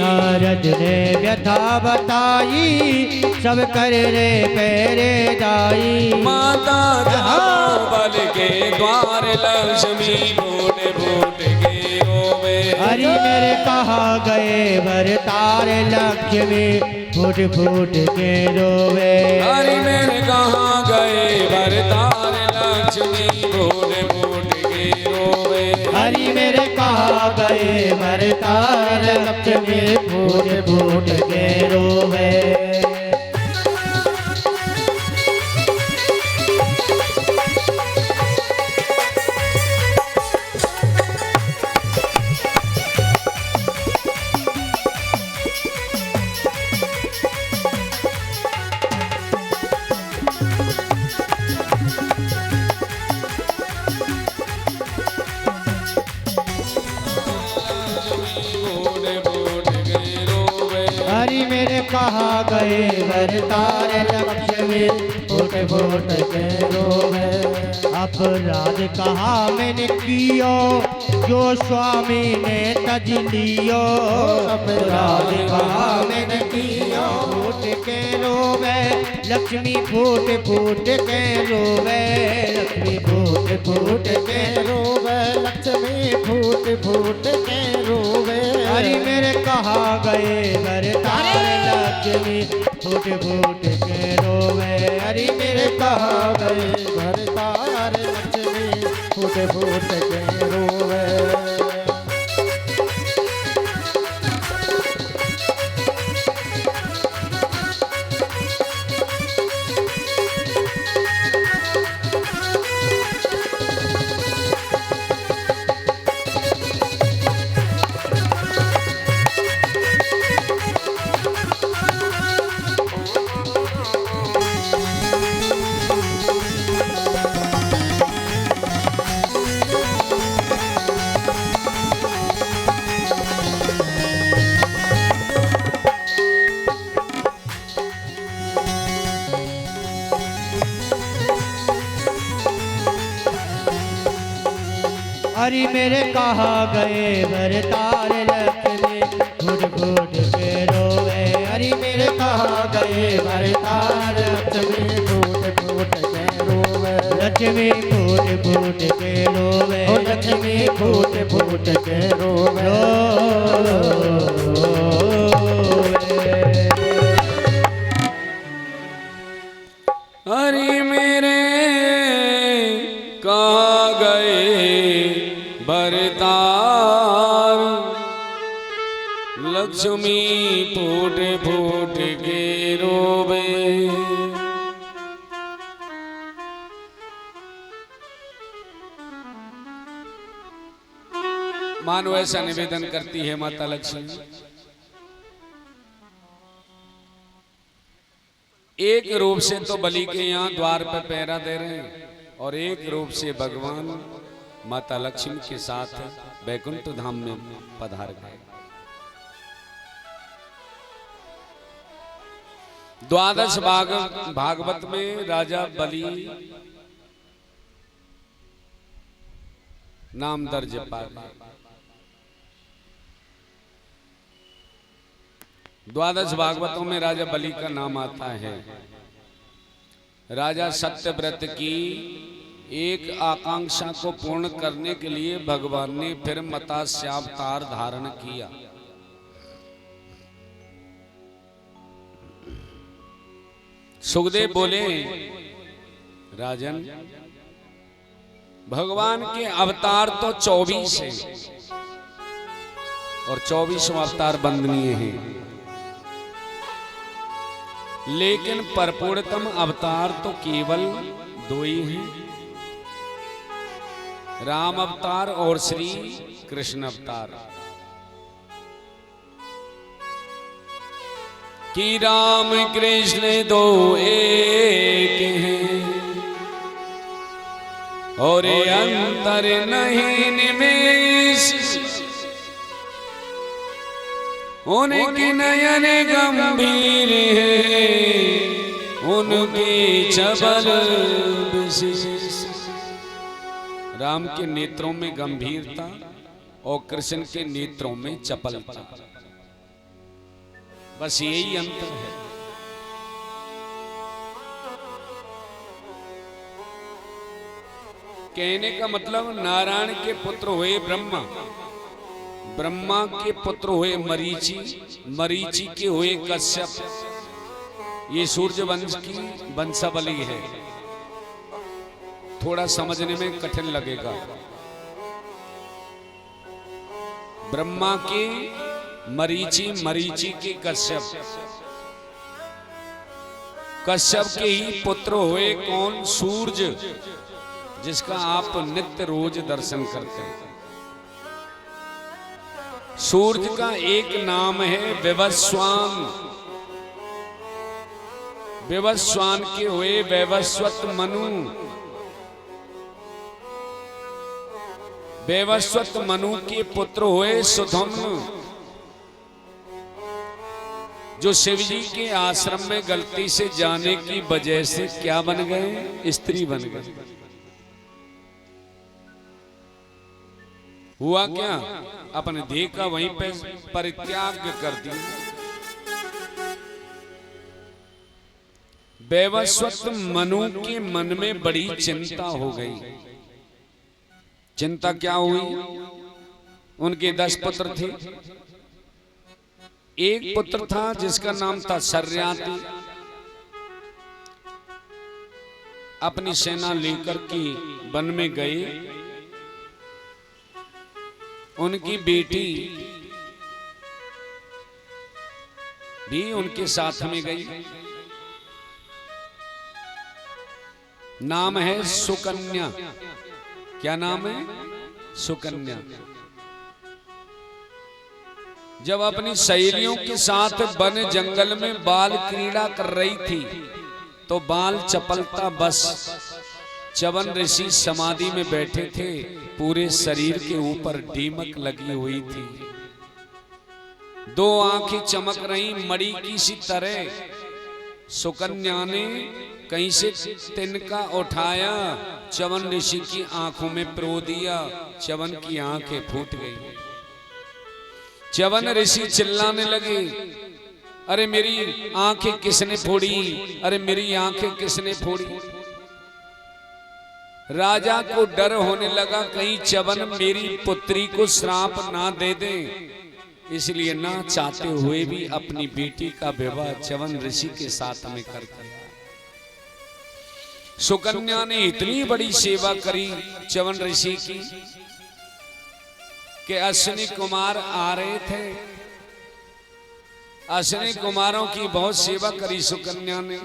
नारद ने व्यथा बताई सब कर रे पहरेदारी। माता जाओ बल के द्वार लक्ष्मी फूट फूट के रोवे। हरि मेरे कहा गए भरतार लक्ष्मी फूट फूट के रोवे। हरि मेरे कहाँ गए भरतार लक्ष्मी फूट फूट के रोवे। हरि मेरे कहा गए भरतार लक्ष्मी फूट फूट के रोवे। हरि मेरे कहा गए भरतार लक्ष्मी फूट फूट के रोवे। अपराध कहा मैंने कियो जो स्वामी ने तज लियो। अपराध कहा मैंने कियो फूट के रोवे। लक्ष्मी फूट फूट के रोवे। लक्ष्मी फूट फूट के रोवे। लक्ष्मी फूट फूट के रोवे। हरि मेरे कहा गए भरतार लक्ष्मी फूट फूट के रोवे। हरि मेरे कहा गए भरतार लक्ष्मी फूट फूट के रोवे। हरि मेरे कहा गए भरतार लक्ष्मी फूट फूट के रोवे। हरि मेरे कहा गए भरतार लक्ष्मी फूट फूट के रोवे। लक्ष्मी फूट फूट के रोवे। लक्ष्मी फूट फूट के रोवे। हरि मेरे कहा गए भरतार लक्ष्मी फूट फूट के रोवे। मानो ऐसा निवेदन करती है माता लक्ष्मी। एक रूप से तो बलि के यहाँ द्वार पर पहरा दे रहे हैं और एक रूप से भगवान माता लक्ष्मी के साथ बैकुंठ धाम में पधार गए। द्वादश भागवत में राजा बलि नाम दर्ज पा गए। द्वादश भागवतों में राजा बलि का नाम आता है। राजा सत्यव्रत की एक आकांक्षा को पूर्ण करने के लिए भगवान ने फिर मत्स्यावतार धारण किया। सुखदेव बोले, राजन भगवान के अवतार तो 24 हैं और 24 अवतार वंदनीय हैं, लेकिन परपूर्णतम अवतार तो केवल 2 ही हैं, राम अवतार और श्री कृष्ण अवतार। कि राम कृष्ण 2 एक हैं और अंतर नहीं निमेष। उनके नयन गंभीर है, उनके चबल विशेष। राम के नेत्रों में गंभीरता और कृष्ण के नेत्रों में चपलता, बस यही अंतर है। कहने का मतलब नारायण के पुत्र हुए ब्रह्मा, ब्रह्मा के पुत्र हुए मरीचि, मरीचि के हुए कश्यप। ये सूर्य वंश की वंशावली है, थोड़ा समझने में कठिन लगेगा। ब्रह्मा के मरीचि, मरीचि के कश्यप, कश्यप के ही पुत्र हुए कौन? सूर्य, जिसका आप नित्य रोज दर्शन करते हैं। सूर्य का एक नाम है विवस्वान। विवस्वान के हुए वैवस्वत मनु, वैवस्वत मनु के पुत्र हुए सुधम्म, जो शिव जी के आश्रम में गलती से जाने की वजह से क्या बन गए? स्त्री बन गए। हुआ क्या? अपने देह का वहीं पे परित्याग कर दिया। वैवस्वत मनु के मन में बड़ी चिंता हो गई। चिंता क्या हुई? उनके 10 पुत्र थे। एक पुत्र था जिसका नाम था सर्याति। अपनी सेना लेकर के वन में गए। उनकी बेटी भी उनके साथ में गई। नाम है सुकन्या। क्या नाम है? सुकन्या। जब अपनी सहेलियों के साथ वन जंगल में बाल क्रीड़ा कर रही थी तो बाल चपलता बस च्यवन ऋषि समाधि में बैठे थे। पूरे शरीर के ऊपर दीमक लगी हुई थी। 2 आंखें चमक रही मणि की सी तरह। सुकन्या ने कहीं से तिनका उठाया, च्यवन ऋषि की आंखों में पिरो दिया। च्यवन की आंखें फूट गई। च्यवन ऋषि चिल्लाने लगे, अरे मेरी आंखें किसने फोड़ी? अरे मेरी आंखें किसने फोड़ी? राजा को डर होने लगा कहीं च्यवन मेरी पुत्री को श्राप ना दे दे, इसलिए ना चाहते हुए भी अपनी बेटी का विवाह च्यवन ऋषि के साथ में कर दिया। सुकन्या ने इतनी बड़ी सेवा करी च्यवन ऋषि की कि अश्विनी कुमार आ रहे थे। अश्विनी कुमारों की बहुत सेवा करी सुकन्या ने।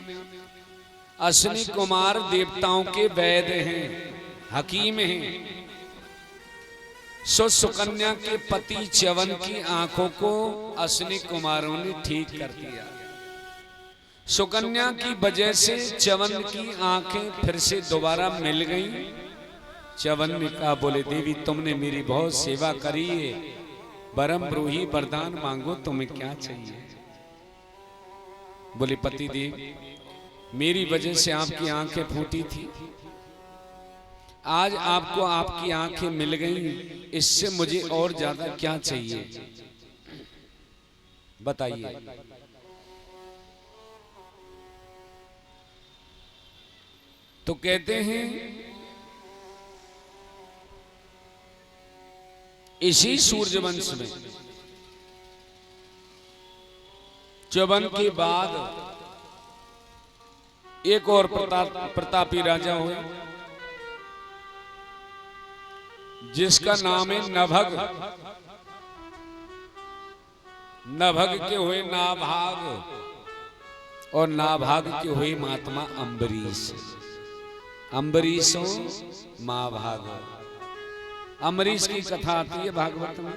अश्विनी कुमार देवताओं के वैद्य हैं, हकीम हैं। सुकन्या के पति च्यवन की आंखों को अश्विनी कुमारों ने ठीक कर दिया। सुकन्या की वजह से च्यवन की आंखें फिर से दोबारा मिल गईं। च्यवन ने कहा, बोले देवी तुमने मेरी बहुत सेवा करी है, वरम ब्रूही वरदान मांगो, तुम्हें क्या चाहिए? बोले पति देव, मेरी वजह से आपकी आंखें फूटी थी, आज आपको आपकी आंखें मिल गई, इससे मुझे और ज्यादा क्या चाहिए बताइए। तो कहते हैं इसी सूर्यवंश में च्यवन के बाद एक और प्रतापी राजा हुए जिसका नाम है नभग। नभग के हुए नाभाग और नाभाग के हुए महात्मा अम्बरीश। अम्बरीशो महाभाग। अम्बरीश की कथा आती है भागवत में।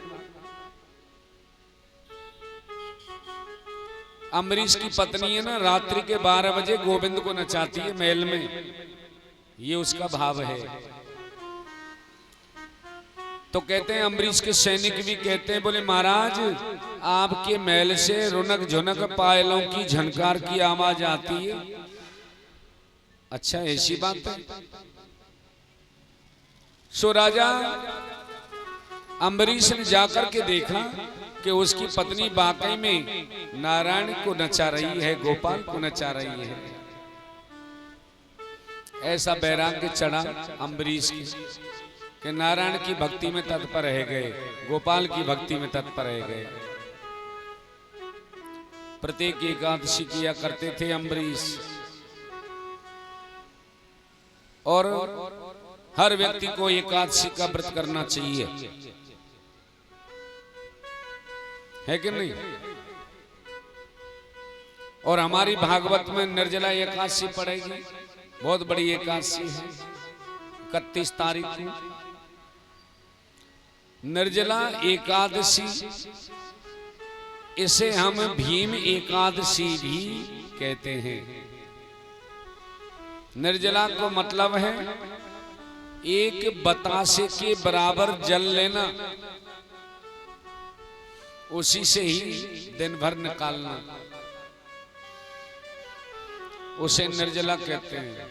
अम्बरीश की पत्नी है ना, रात्रि के 12 बजे गोविंद को नचाती है महल में, ये उसका भाव है। तो कहते हैं अम्बरीश के सैनिक भी कहते हैं, बोले महाराज आपके महल से रुनक झुनक पायलों की झनकार की आवाज आती है। अच्छा ऐसी बात है। सो राजा अम्बरीश ने जाकर के देखा कि उसकी पत्नी वाकई में नारायण को नचा रही है, गोपाल को नचा रही है। ऐसा वैराग्य चढ़ा अम्बरीश की कि नारायण की भक्ति में तत्पर रह गए, गोपाल की भक्ति में तत्पर रह गए। प्रत्येक एकादशी किया करते थे अम्बरीश, और हर व्यक्ति को एकादशी का व्रत करना चाहिए, है कि नहीं। और हमारी भागवत में निर्जला एकादशी पड़ेगी, बहुत बड़ी एकादशी है 31 तारीख को निर्जला एकादशी। इसे हम भीम एकादशी भी कहते हैं। निर्जला को मतलब है एक बतासे के बराबर जल लेना, उसी से ही दिन भर निकालना, उसे निर्जला कहते हैं।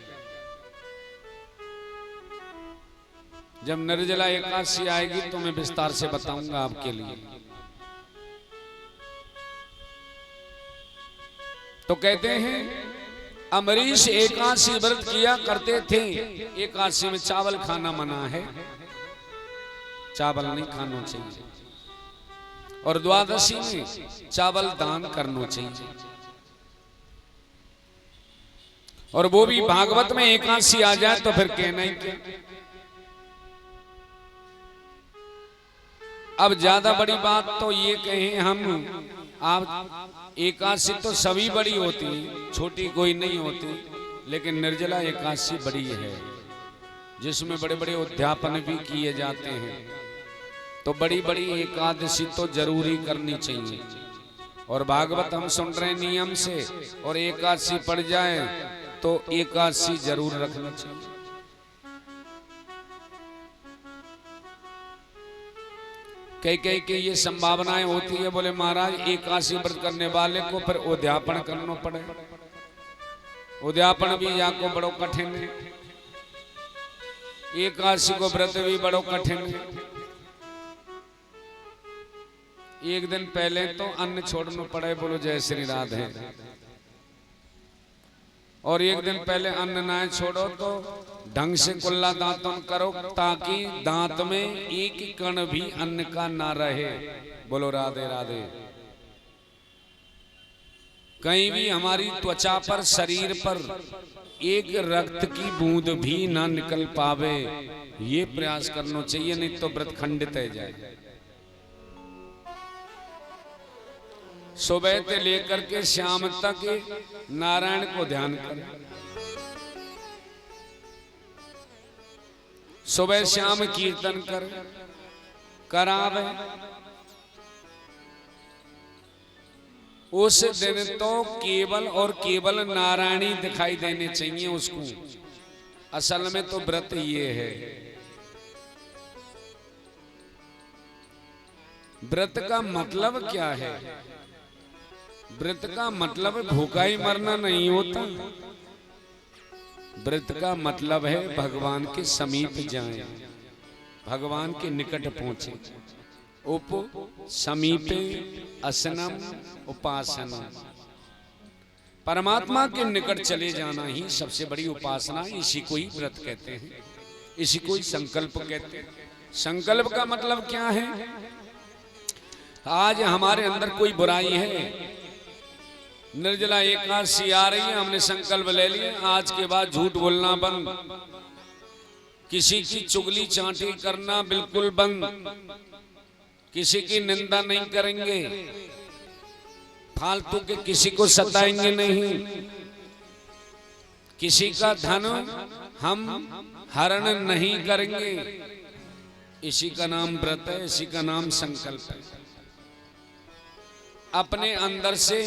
जब निर्जला एकादशी आएगी तो मैं विस्तार से बताऊंगा आपके लिए। तो कहते हैं अम्बरीश एकादशी व्रत किया करते थे। एकादशी में चावल खाना मना है, चावल नहीं खाना चाहिए, और द्वादशी में चावल दान करना चाहिए। और वो भी भागवत में एकादशी आ जाए तो फिर कहना ही क्या। अब ज्यादा बड़ी बात तो ये कहें हम, आप एकादशी तो सभी बड़ी होती है, छोटी कोई नहीं होती, लेकिन निर्जला एकादशी बड़ी है जिसमें बड़े बड़े उद्यापन भी किए जाते हैं। तो बड़ी बड़ी एकादशी तो जरूरी करनी चाहिए। और भागवत हम सुन रहे नियम से, और एकादशी पड़ जाए तो एकादशी जरूर रखना चाहिए। कई कई के ये संभावनाएं होती है, बोले महाराज एकादशी व्रत करने वाले को फिर उद्यापन करना पड़े। उद्यापन भी यहाँ को बड़ो कठिन है, एकादशी को व्रत भी बड़ो कठिन है। एक दिन पहले तो अन्न छोड़ना पड़े, बोलो जय श्री राधे। और एक दिन पहले अन्न ना छोड़ो तो ढंग से कुल्ला दांतन करो, ताकि दांत में एक कण भी अन्न का ना रहे। बोलो राधे राधे। कहीं भी हमारी त्वचा पर, शरीर पर एक रक्त की बूंद भी ना निकल पावे, ये प्रयास करना चाहिए, नहीं तो व्रत खंडित है जाए। सुबह से लेकर के शाम तक नारायण को ध्यान करें। सुबह शाम कीर्तन कर करावे। उस दिन तो केवल और केवल नारायणी दिखाई देने चाहिए उसको। असल में तो व्रत ये है, व्रत का मतलब क्या है? व्रत का मतलब भूखा ही मरना नहीं होता। व्रत का मतलब है भगवान के समीप जाएं, भगवान के निकट पहुंचे। उप समीपे असनम उपासना, परमात्मा के निकट चले जाना ही सबसे बड़ी उपासना। इसी को ही व्रत कहते हैं, इसी को ही संकल्प कहते हैं। संकल्प का मतलब क्या है? आज हमारे अंदर कोई बुराई है, निर्जला एकादशी आ रही है, हमने संकल्प ले लिया आज के बाद झूठ बोलना बंद, किसी की चुगली चांटी करना बिल्कुल बंद, किसी की निंदा नहीं करेंगे, फालतू के किसी को सताएंगे नहीं, किसी का धन हम हरण नहीं करेंगे। इसी का नाम व्रत है, इसी का नाम संकल्प है। अपने अंदर से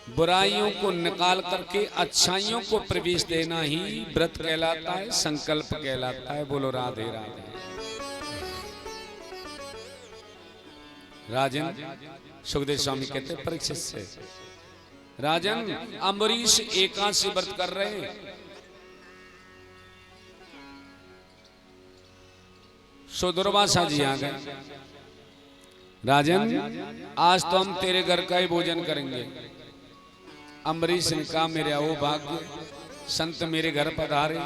बुराइयों को निकाल करके अच्छाइयों को प्रवेश देना ही व्रत कहलाता है, संकल्प कहलाता है। बोलो राधे राधे। राजन, सुखदेव स्वामी कहते परीक्षित से, राजन अम्बरीश एकादशी व्रत कर रहे हैं, सो दुर्वासा जी आ गए, राजन आज तो हम तेरे घर का ही भोजन करेंगे। अम्बरीश ने कहा मेरे आओ भाग्य, संत मेरे घर पधारे।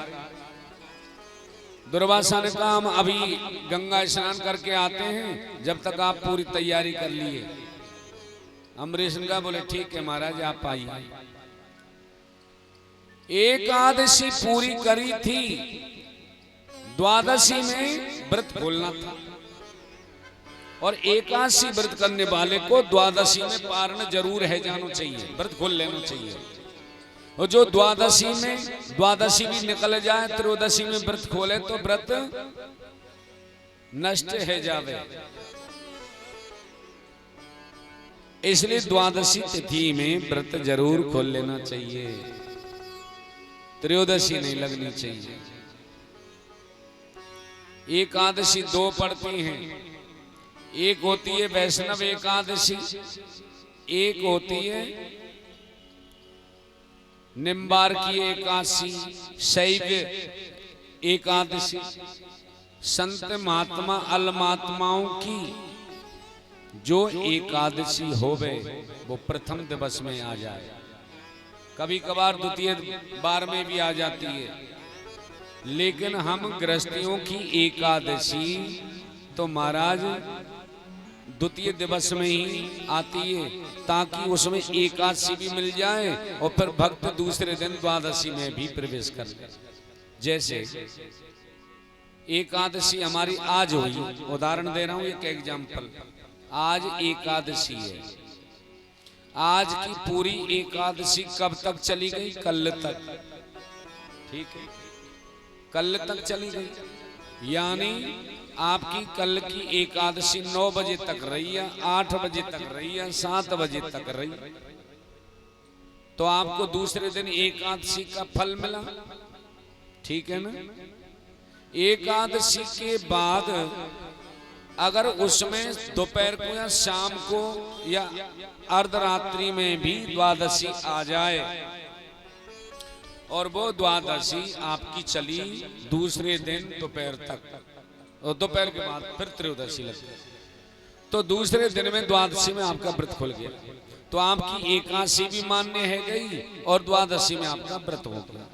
दुर्वासा ने कहा हम अभी गंगा स्नान करके आते हैं, जब तक आप पूरी तैयारी कर लिए। अम्बरीश ने कहा बोले ठीक है महाराज आप आइए। एकादशी पूरी करी थी, द्वादशी में व्रत खोलना था, और एकादशी व्रत करने वाले को द्वादशी में पारण जरूर है जाना चाहिए, व्रत खोल लेना चाहिए। और जो द्वादशी भी निकल जाए, त्रयोदशी में व्रत खोले तो व्रत नष्ट है जावे। इसलिए द्वादशी तिथि में व्रत जरूर खोल लेना चाहिए, त्रयोदशी नहीं लगनी चाहिए। एकादशी दो पड़ती हैं, एक होती है वैष्णव एकादशी, एक होती है निम्बार की एकादशी, शैव एकादशी। संत महात्मा अलमात्माओं की जो एकादशी होवे वो प्रथम दिवस में आ जाए, कभी कभार द्वितीय बार में भी आ जाती है, लेकिन हम गृहस्थियों की एकादशी तो महाराज द्वितीय दिवस में ही आती है, ताकि उसमें एकादशी भी मिल जाए और फिर भक्त दूसरे दिन द्वादशी में भी प्रवेश कर ले। जैसे एकादशी हमारी आज हुई, उदाहरण दे रहा हूं एक एग्जाम्पल, आज एकादशी है, आज की पूरी एकादशी कब तक चली गई? कल तक, ठीक है, कल तक चली गई, यानी आपकी कल की एकादशी 9 बजे तक रही है, 8 बजे तक रही है, 7 बजे तक रही, तो आपको दूसरे दिन एकादशी का फल मिला, ठीक है ना। एकादशी के बाद अगर उसमें दोपहर को या शाम को या अर्धरात्रि में भी द्वादशी आ जाए और वो द्वादशी आपकी चली दूसरे दिन दोपहर तक, और दोपहर के बाद फिर त्रयोदशी लगती, तो दूसरे दिन में द्वादशी में आपका व्रत खुल गया, तो आपकी एकादशी भी मान्य है गई और द्वादशी में आपका व्रत हो गया।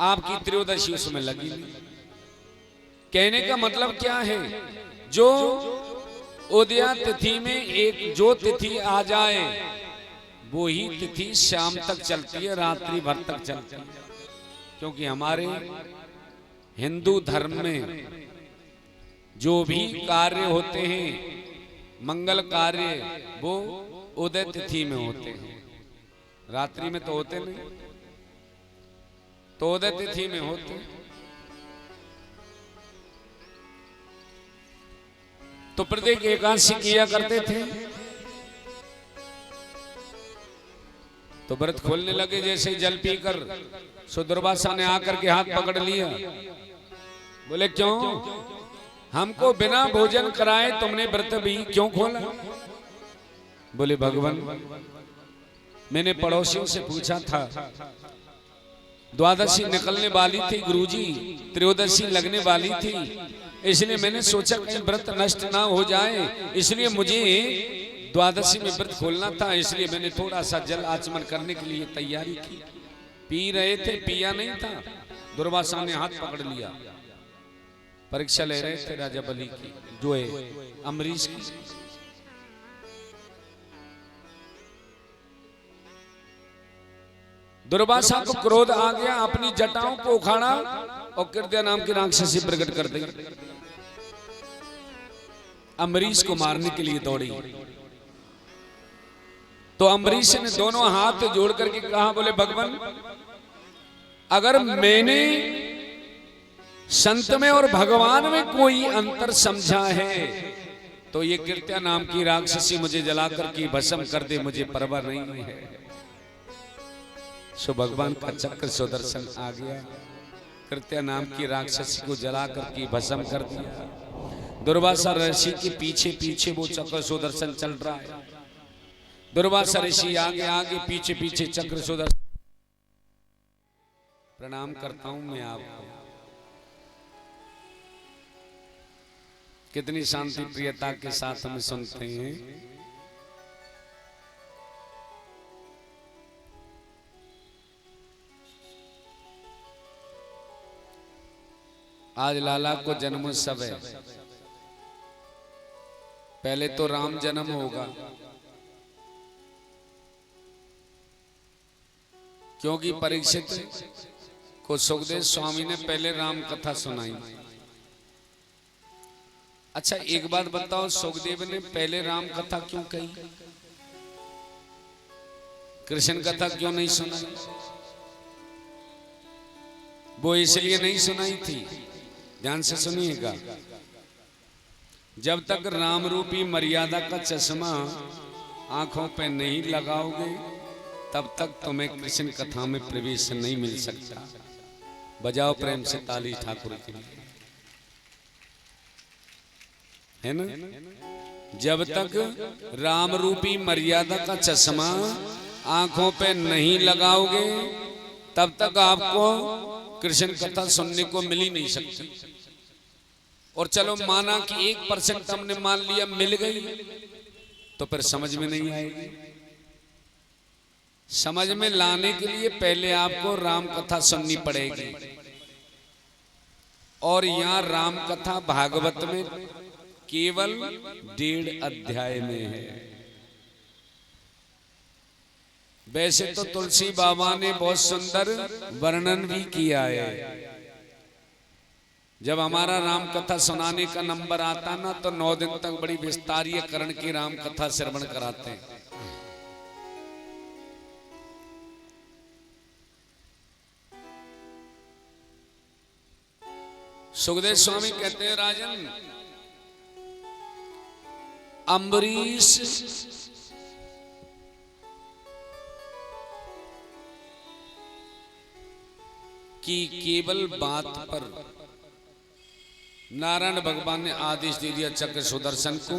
आपकी त्रयोदशी उसमें लगी। कहने का मतलब क्या है, जो उदया तिथि में एक जो तिथि आ जाए वो ही तिथि शाम तक चलती है, रात्रि भर तक चलती है, क्योंकि हमारे हिंदू धर्म में जो भी कार्य होते हैं मंगल कार्य वो उदय तिथि में होते हैं, रात्रि में तो होते नहीं, तो उदय तिथि में होते। तो प्रत्येक एकादशी किया करते थे, तो व्रत खोलने लगे। जैसे ही जल पीकर सो दुर्वासा ने आकर के हाथ पकड़ लिया, बोले क्यों हमको बिना भोजन कराए तुमने व्रत भी क्यों खोला? बोले भगवान मैंने पड़ोसियों से पूछा था, द्वादशी निकलने वाली थी गुरुजी, त्रयोदशी लगने वाली थी, इसलिए मैंने सोचा कि व्रत नष्ट ना हो जाए, इसलिए मुझे द्वादशी में व्रत खोलना था, इसलिए मैंने थोड़ा सा जल आचमन करने के लिए तैयारी की। पी रहे थे, पिया नहीं था, दुर्वासा ने हाथ पकड़ लिया। परीक्षा ले रहे थे राजा बलि की, जो है अम्बरीश की। दुर्वासा को क्रोध आ गया, अपनी जटाओं को उखाड़ा और कृत्या नाम की राक्षसी प्रकट कर दी, अम्बरीश को मारने के लिए दौड़ी। तो अम्बरीश ने दोनों हाथ जोड़ करके कहा, बोले भगवान अगर मैंने संत में और भगवान में कोई अंतर समझा है तो ये कृत्या नाम की राक्षसी मुझे जलाकर के भस्म कर दे, मुझे परवाह नहीं है। सो भगवान का चक्र सुदर्शन आ गया, कृत्या नाम की राक्षसी को जला करके भस्म कर दिया। दुर्वासा ऋषि के पीछे पीछे वो चक्र सुदर्शन चल रहा है। दुर्वासा ऋषि आगे आगे पीछे पीछे चक्र सुदर्शन। प्रणाम करता हूं मैं आपको। कितनी शांति प्रियता के साथ हम सुनते हैं। आज लाला को जन्मोत्सव है। पहले तो राम जन्म होगा, क्योंकि परीक्षित को सुखदेव स्वामी ने पहले राम कथा सुनाई। अच्छा एक बात बताओ, सुखदेव ने पहले राम कथा क्यों कही? कृष्ण कथा क्यों नहीं सुनाई? वो इसलिए नहीं सुनाई थी, ध्यान से सुनिएगा, जब तक राम रूपी मर्यादा का चश्मा आंखों पे नहीं लगाओगे तब तक तुम्हें कृष्ण कथा में प्रवेश नहीं मिल सकता। बजाओ प्रेम से ताली ठाकुर के लिए, है ना? जब तक राम रूपी मर्यादा का चश्मा आंखों पे नहीं लगाओगे तब तक आपको कृष्ण कथा सुनने को मिल ही नहीं सकती। और चलो माना कि 1% हमने मान लिया मिल गई, तो फिर समझ में नहीं आएगी। समझ में लाने के लिए पहले आपको राम कथा सुननी पड़ेगी। और यहां राम कथा भागवत में केवल 1.5 अध्याय में है। वैसे तो तुलसी बाबा ने बहुत सुंदर वर्णन भी किया है। जब हमारा राम कथा सुनाने का नंबर आता ना, तो 9 दिन तक बड़ी विस्तारीयकरण की राम कथा श्रवण कराते हैं। सुखदेव स्वामी कहते हैं, राजन अम्बरीश की केवल बात पर नारायण भगवान ने आदेश दे दिया चक्र सुदर्शन को।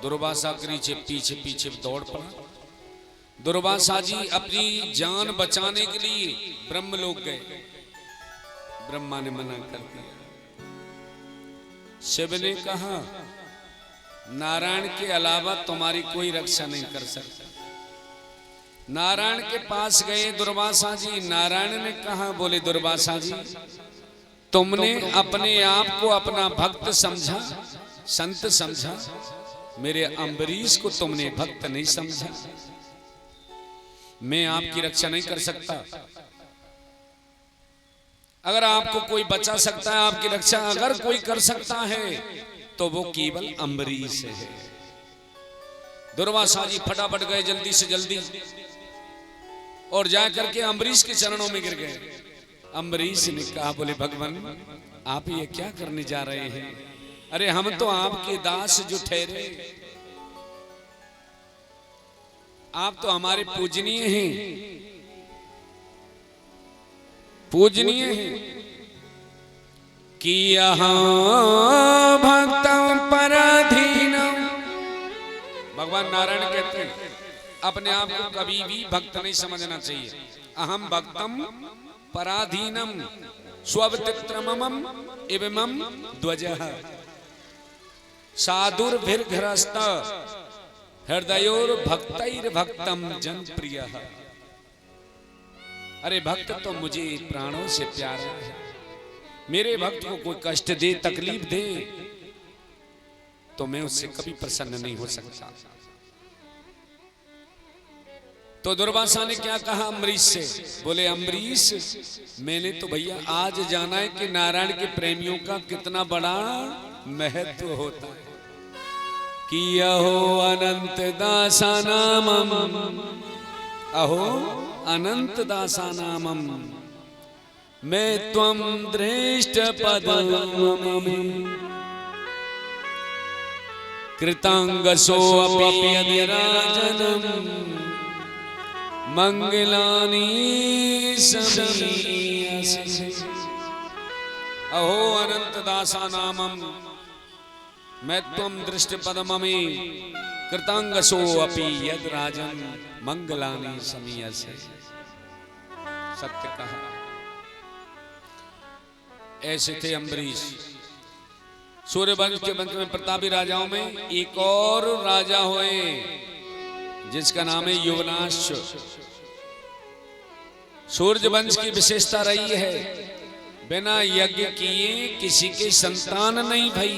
दुर्वासा के नीचे पीछे पीछे दौड़ पड़ा। दुर्वासा जी अपनी जान बचाने के लिए ब्रह्मलोक गए। ब्रह्मा ने मना कर दिया। शिव ने कहा, नारायण के अलावा तुम्हारी कोई रक्षा नहीं कर सकता। नारायण के पास गए दुर्वासा जी। नारायण ने कहा, बोले दुर्वासा जी, तुमने अपने आप को अपना भक्त समझा, संत समझा, मेरे अम्बरीश को तुमने भक्त नहीं समझा। मैं आपकी रक्षा नहीं कर सकता। अगर आपको कोई बचा सकता है, आपकी रक्षा अगर कोई कर सकता है, तो वो केवल अम्बरीश है। दुर्वासा जी फटाफट गए जल्दी से जल्दी और जाकर के अम्बरीश के चरणों में गिर गए। अम्बरीश ने कहा, बोले भगवान आप ये क्या करने जा रहे हैं? अरे हम तो आपके दास जो ठहरे, आप तो हमारे पूजनीय हैं, पूजनीय हैं। कि यहाँ भक्तम पराधीन, भगवान नारायण कहते हैं अपने आप को कभी भी भक्त नहीं समझना चाहिए। अहम भक्तम पराधीनम स्ववतित्रमम एवं ध्वजः साधुर्भिर्घ्रस्त हृदयोर भक्तैर भक्तम जन प्रियः। अरे भक्त तो मुझे प्राणों से प्यारा है। मेरे भक्त को कोई कष्ट दे, तकलीफ दे, तो मैं उससे कभी प्रसन्न नहीं हो सकता। तो दुर्वासा ने क्या कहा अम्बरीश से? बोले अम्बरीश, मैंने तो भैया आज जाना है कि नारायण के प्रेमियों का कितना बड़ा महत्व होता है। कि अहो अनंत दासा नामम, अहो अनंत दासा नामम, मैं त्वं दृष्ट पदम कृतांगसो अपि यदि राजनम मंगलानी समीयसे। अहो अनंत दासा नामम मैं त्वम दृष्टि पदममे कृतांगसो अपि यद राजन मंगलानि समीयसे। सत्य कहा। ऐसे थे अम्बरीश। सूर्यवंश के वंश में प्रतापी राजाओं में एक और राजा हुए जिसका नाम है युवनाश। सूर्यवंश की विशेषता रही है बिना यज्ञ किए किसी के संतान नहीं भई।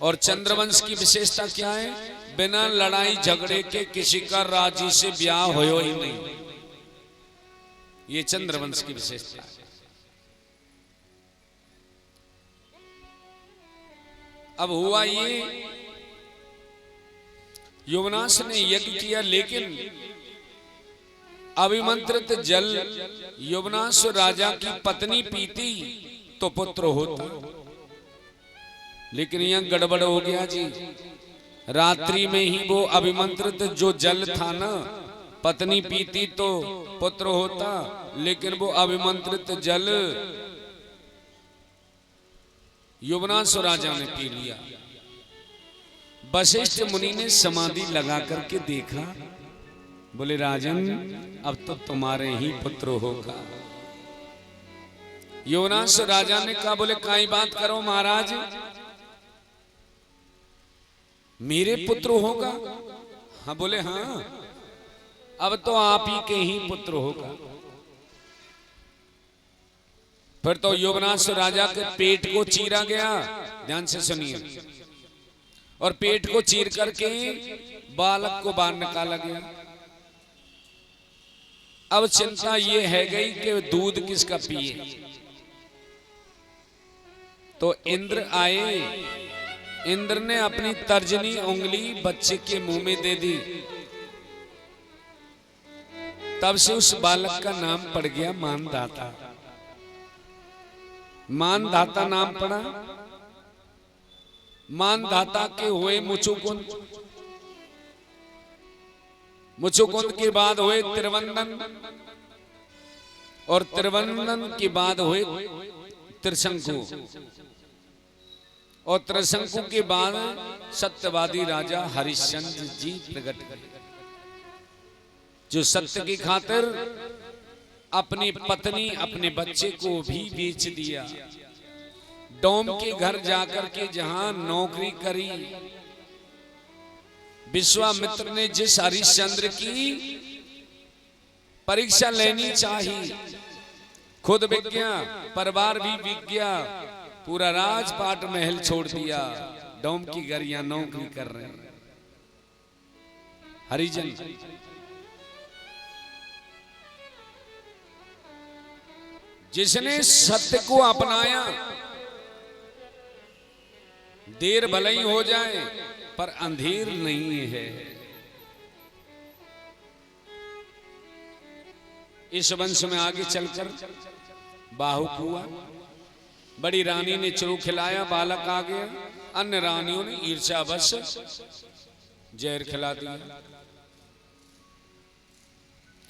और चंद्रवंश की विशेषता क्या है? बिना लड़ाई झगड़े के किसी का राजी से ब्याह होयो ही नहीं। ये चंद्रवंश की विशेषता है। अब हुआ ये, युवनाश ने यज्ञ किया लेकिन अभिमंत्रित जल युवनाश राजा की पत्नी पीती तो पुत्र होता। लेकिन यहां गड़बड़ हो गया जी। रात्रि में ही वो अभिमंत्रित जो जल था ना, पत्नी पीती तो पुत्र होता, लेकिन वो अभिमंत्रित जल युवनाश राजा ने पी लिया। वशिष्ठ मुनि ने समाधि लगा करके देखा, बोले राजन अब तो तुम्हारे ही पुत्र होगा। युवनाश राजा ने कहा, बोले काई बात करो महाराज, मेरे पुत्र होगा? हाँ, बोले हाँ, अब तो आप ही के ही पुत्र होगा। फिर तो युवनाश राजा के पेट को चीरा गया, ध्यान से सुनिए, और पेट को चीर करके बालक को बाहर निकाला गया। अब चिंता ये है गई कि दूध किसका पिए। तो इंद्र आए, इंद्र ने अपनी तर्जनी उंगली बच्चे के मुंह में दे दी। तब से उस बालक का नाम पड़ गया मानदाता। मानदाता नाम पड़ा। मानदाता के हुए मुचुकुंद, मुचुकुंद के बाद हुए त्रिवंदन, और त्रिवंदन के बाद हुए त्रिशंकु, और त्रिशंकु के बाद सत्यवादी राजा हरिश्चंद्र जी प्रकट हुए, जो सत्य की खातिर अपनी पत्नी अपने बच्चे को भी बेच दिया। डोम के घर जाकर के जहां नौकरी करी, विश्वामित्र ने जिस हरिश्चंद्र की परीक्षा लेनी चाहिए, खुद बिक गया, परिवार भी बिक गया, पूरा राजपाट महल छोड़ दिया, डोम की घर यहां नौकरी कर रहे हैं हरिजन। जिसने सत्य को अपनाया, देर भले ही हो जाए पर अंधेर नहीं है। इस वंश में आगे चलकर बाहुक हुआ, बड़ी रानी ने चरू खिलाया, बालक आ गया। अन्य रानियों ने ईर्ष्यावश जहर खिला दिया।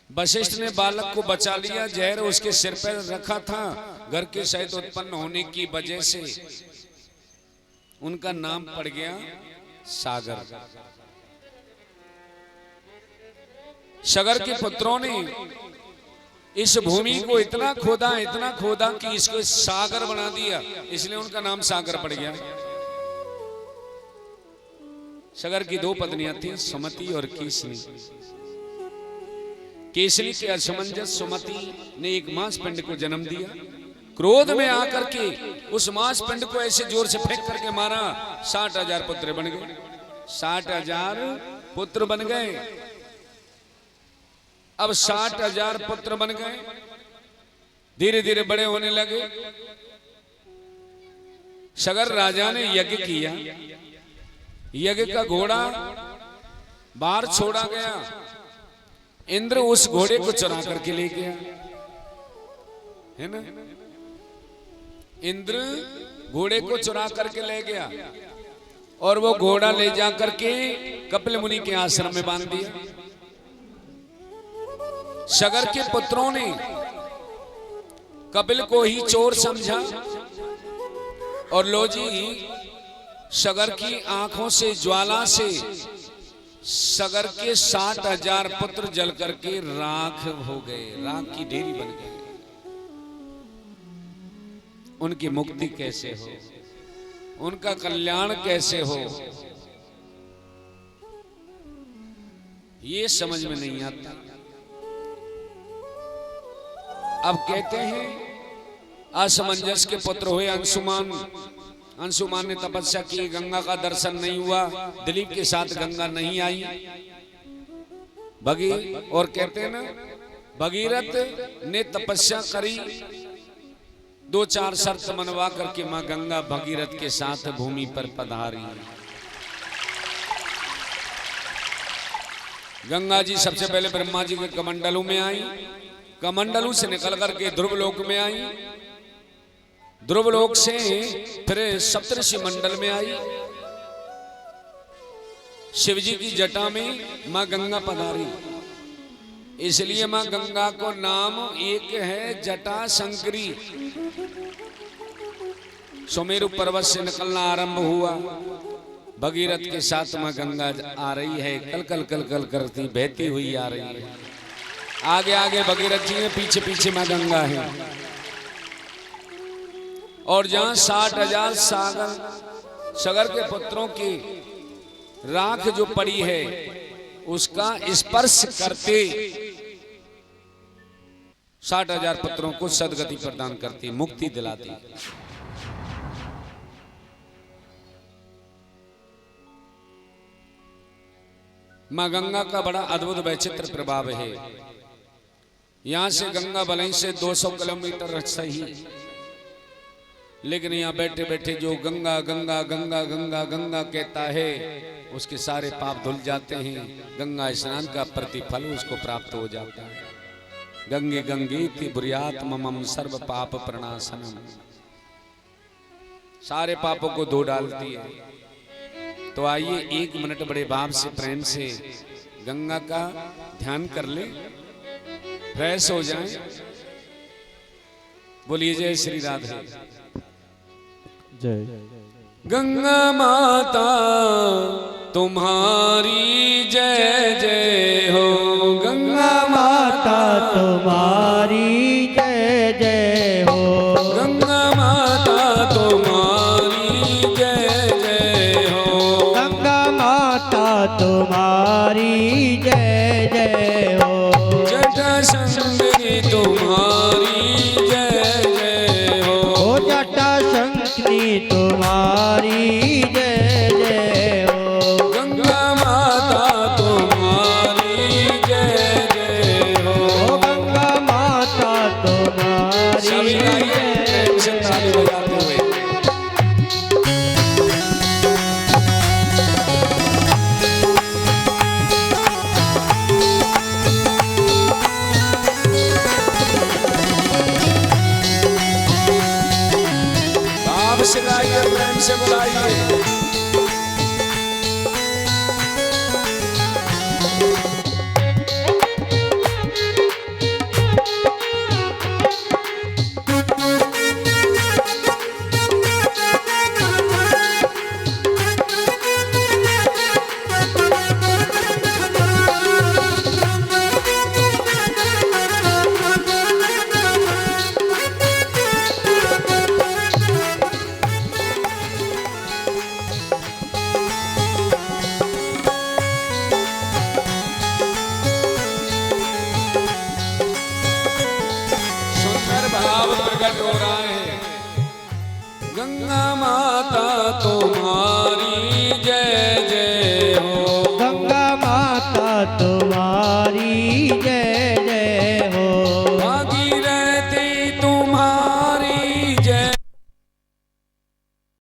वशिष्ठ ने बालक को बचा लिया, जहर उसके सिर पर रखा था। घर के सहित उत्पन्न होने की वजह से उनका नाम पड़ गया सागर। सागर के पुत्रों ने इस भूमि को इतना खोदा कि इसको सागर बना दिया, इसलिए उनका नाम सागर पड़ गया। सागर की दो पत्नियां थी, सुमति और केसनी। केसनी के असमंजस सुमति ने एक मांस पिंड को जन्म दिया। क्रोध में आकर के उस मांस पिंड को ऐसे जोर से फेंक करके मारा, 60,000 पुत्र बन गए। 60,000 पुत्र बन गए। अब 60,000 पुत्र बन गए, धीरे धीरे बड़े होने लगे। सागर राजा ने यज्ञ किया, यज्ञ का घोड़ा बाहर छोड़ा गया। इंद्र उस घोड़े को चुरा करके ले गया, है ना। इंद्र घोड़े को चुरा करके ले गया और वो घोड़ा ले जा करके कपिल मुनि के आश्रम में बांध दिया। सागर के पुत्रों ने कपिल को ही चोर समझा और लो जी सगर की आंखों से ज्वाला से सगर के 60,000 पुत्र जल करके राख हो गए, राख की ढेरी बन गए। उनकी मुक्ति कैसे हो, उनका कल्याण कैसे हो, ये समझ में नहीं आता। अब कहते हैं असमंजस के पुत्र हुए अंशुमान। अंशुमान ने तपस्या की, गंगा का दर्शन नहीं हुआ, दिलीप के साथ गंगा नहीं आई। और कहते हैं ना भगीरथ ने तपस्या करी, 2-4 शर्त मनवा करके मां गंगा भगीरथ के साथ भूमि पर पधारी। गंगा जी सबसे पहले ब्रह्मा जी के कमंडलू में आई, कमंडलू से निकल करके ध्रुवलोक में आई, ध्रुवलोक से फिर सप्तऋषि मंडल में आई। शिवजी की जटा में मां गंगा पधारी, इसलिए मां गंगा को नाम एक है जटा शंकरी। सुमेरु पर्वत से निकलना आरंभ हुआ, भगीरथ के साथ मां गंगा आ रही है, कल कल कल कल करती बहती हुई आ रही है। आगे आगे भगीरथ जी है, पीछे पीछे मां गंगा है। और जहां 60,000 सगर के पुत्रों की राख जो पड़ी है उसका स्पर्श करते 60,000 पुत्रों को सदगति प्रदान करती, मुक्ति दिलाती। मां गंगा का बड़ा अद्भुत वैचित्र प्रभाव है। यहां से गंगा भले से 200 किलोमीटर सही, लेकिन यहाँ बैठे बैठे जो गंगा गंगा गंगा गंगा गंगा कहता है उसके सारे पाप धुल जाते हैं। गंगा स्नान का प्रतिफल उसको प्राप्त हो जाता है। गंगे गंगेति बुर्यात ममम सर्व पाप प्रणाशनम, सारे पापों को धो डालती है। तो आइए 1 मिनट बड़े भाव से प्रेम से गंगा का ध्यान कर ले, फ्रेश हो जाएं। बोलिए जय श्री राधे। जय गंगा माता तुम्हारी जय जय हो, गंगा माता तुम्हारी जय जय हो, गंगा माता तुम्हारी जय जय हो, गंगा माता तुम्हारी जय जय हो, जटा शंकरी तुम्हारी जय जय हो, जटा शंकरी तुम्हारी जय जय हो, गंगा माता तुम्हारी जय जय हो, गंगा माता तुम्हारी सभी गाइए प्रेम से ताली बजाते हुए। भाव से गाइए, प्रेम से बुलाइए। सुंदर भाव प्रकट हो रहा है। गंगा माता तुम्हारी जय जय हो, गंगा माता तुम्हारी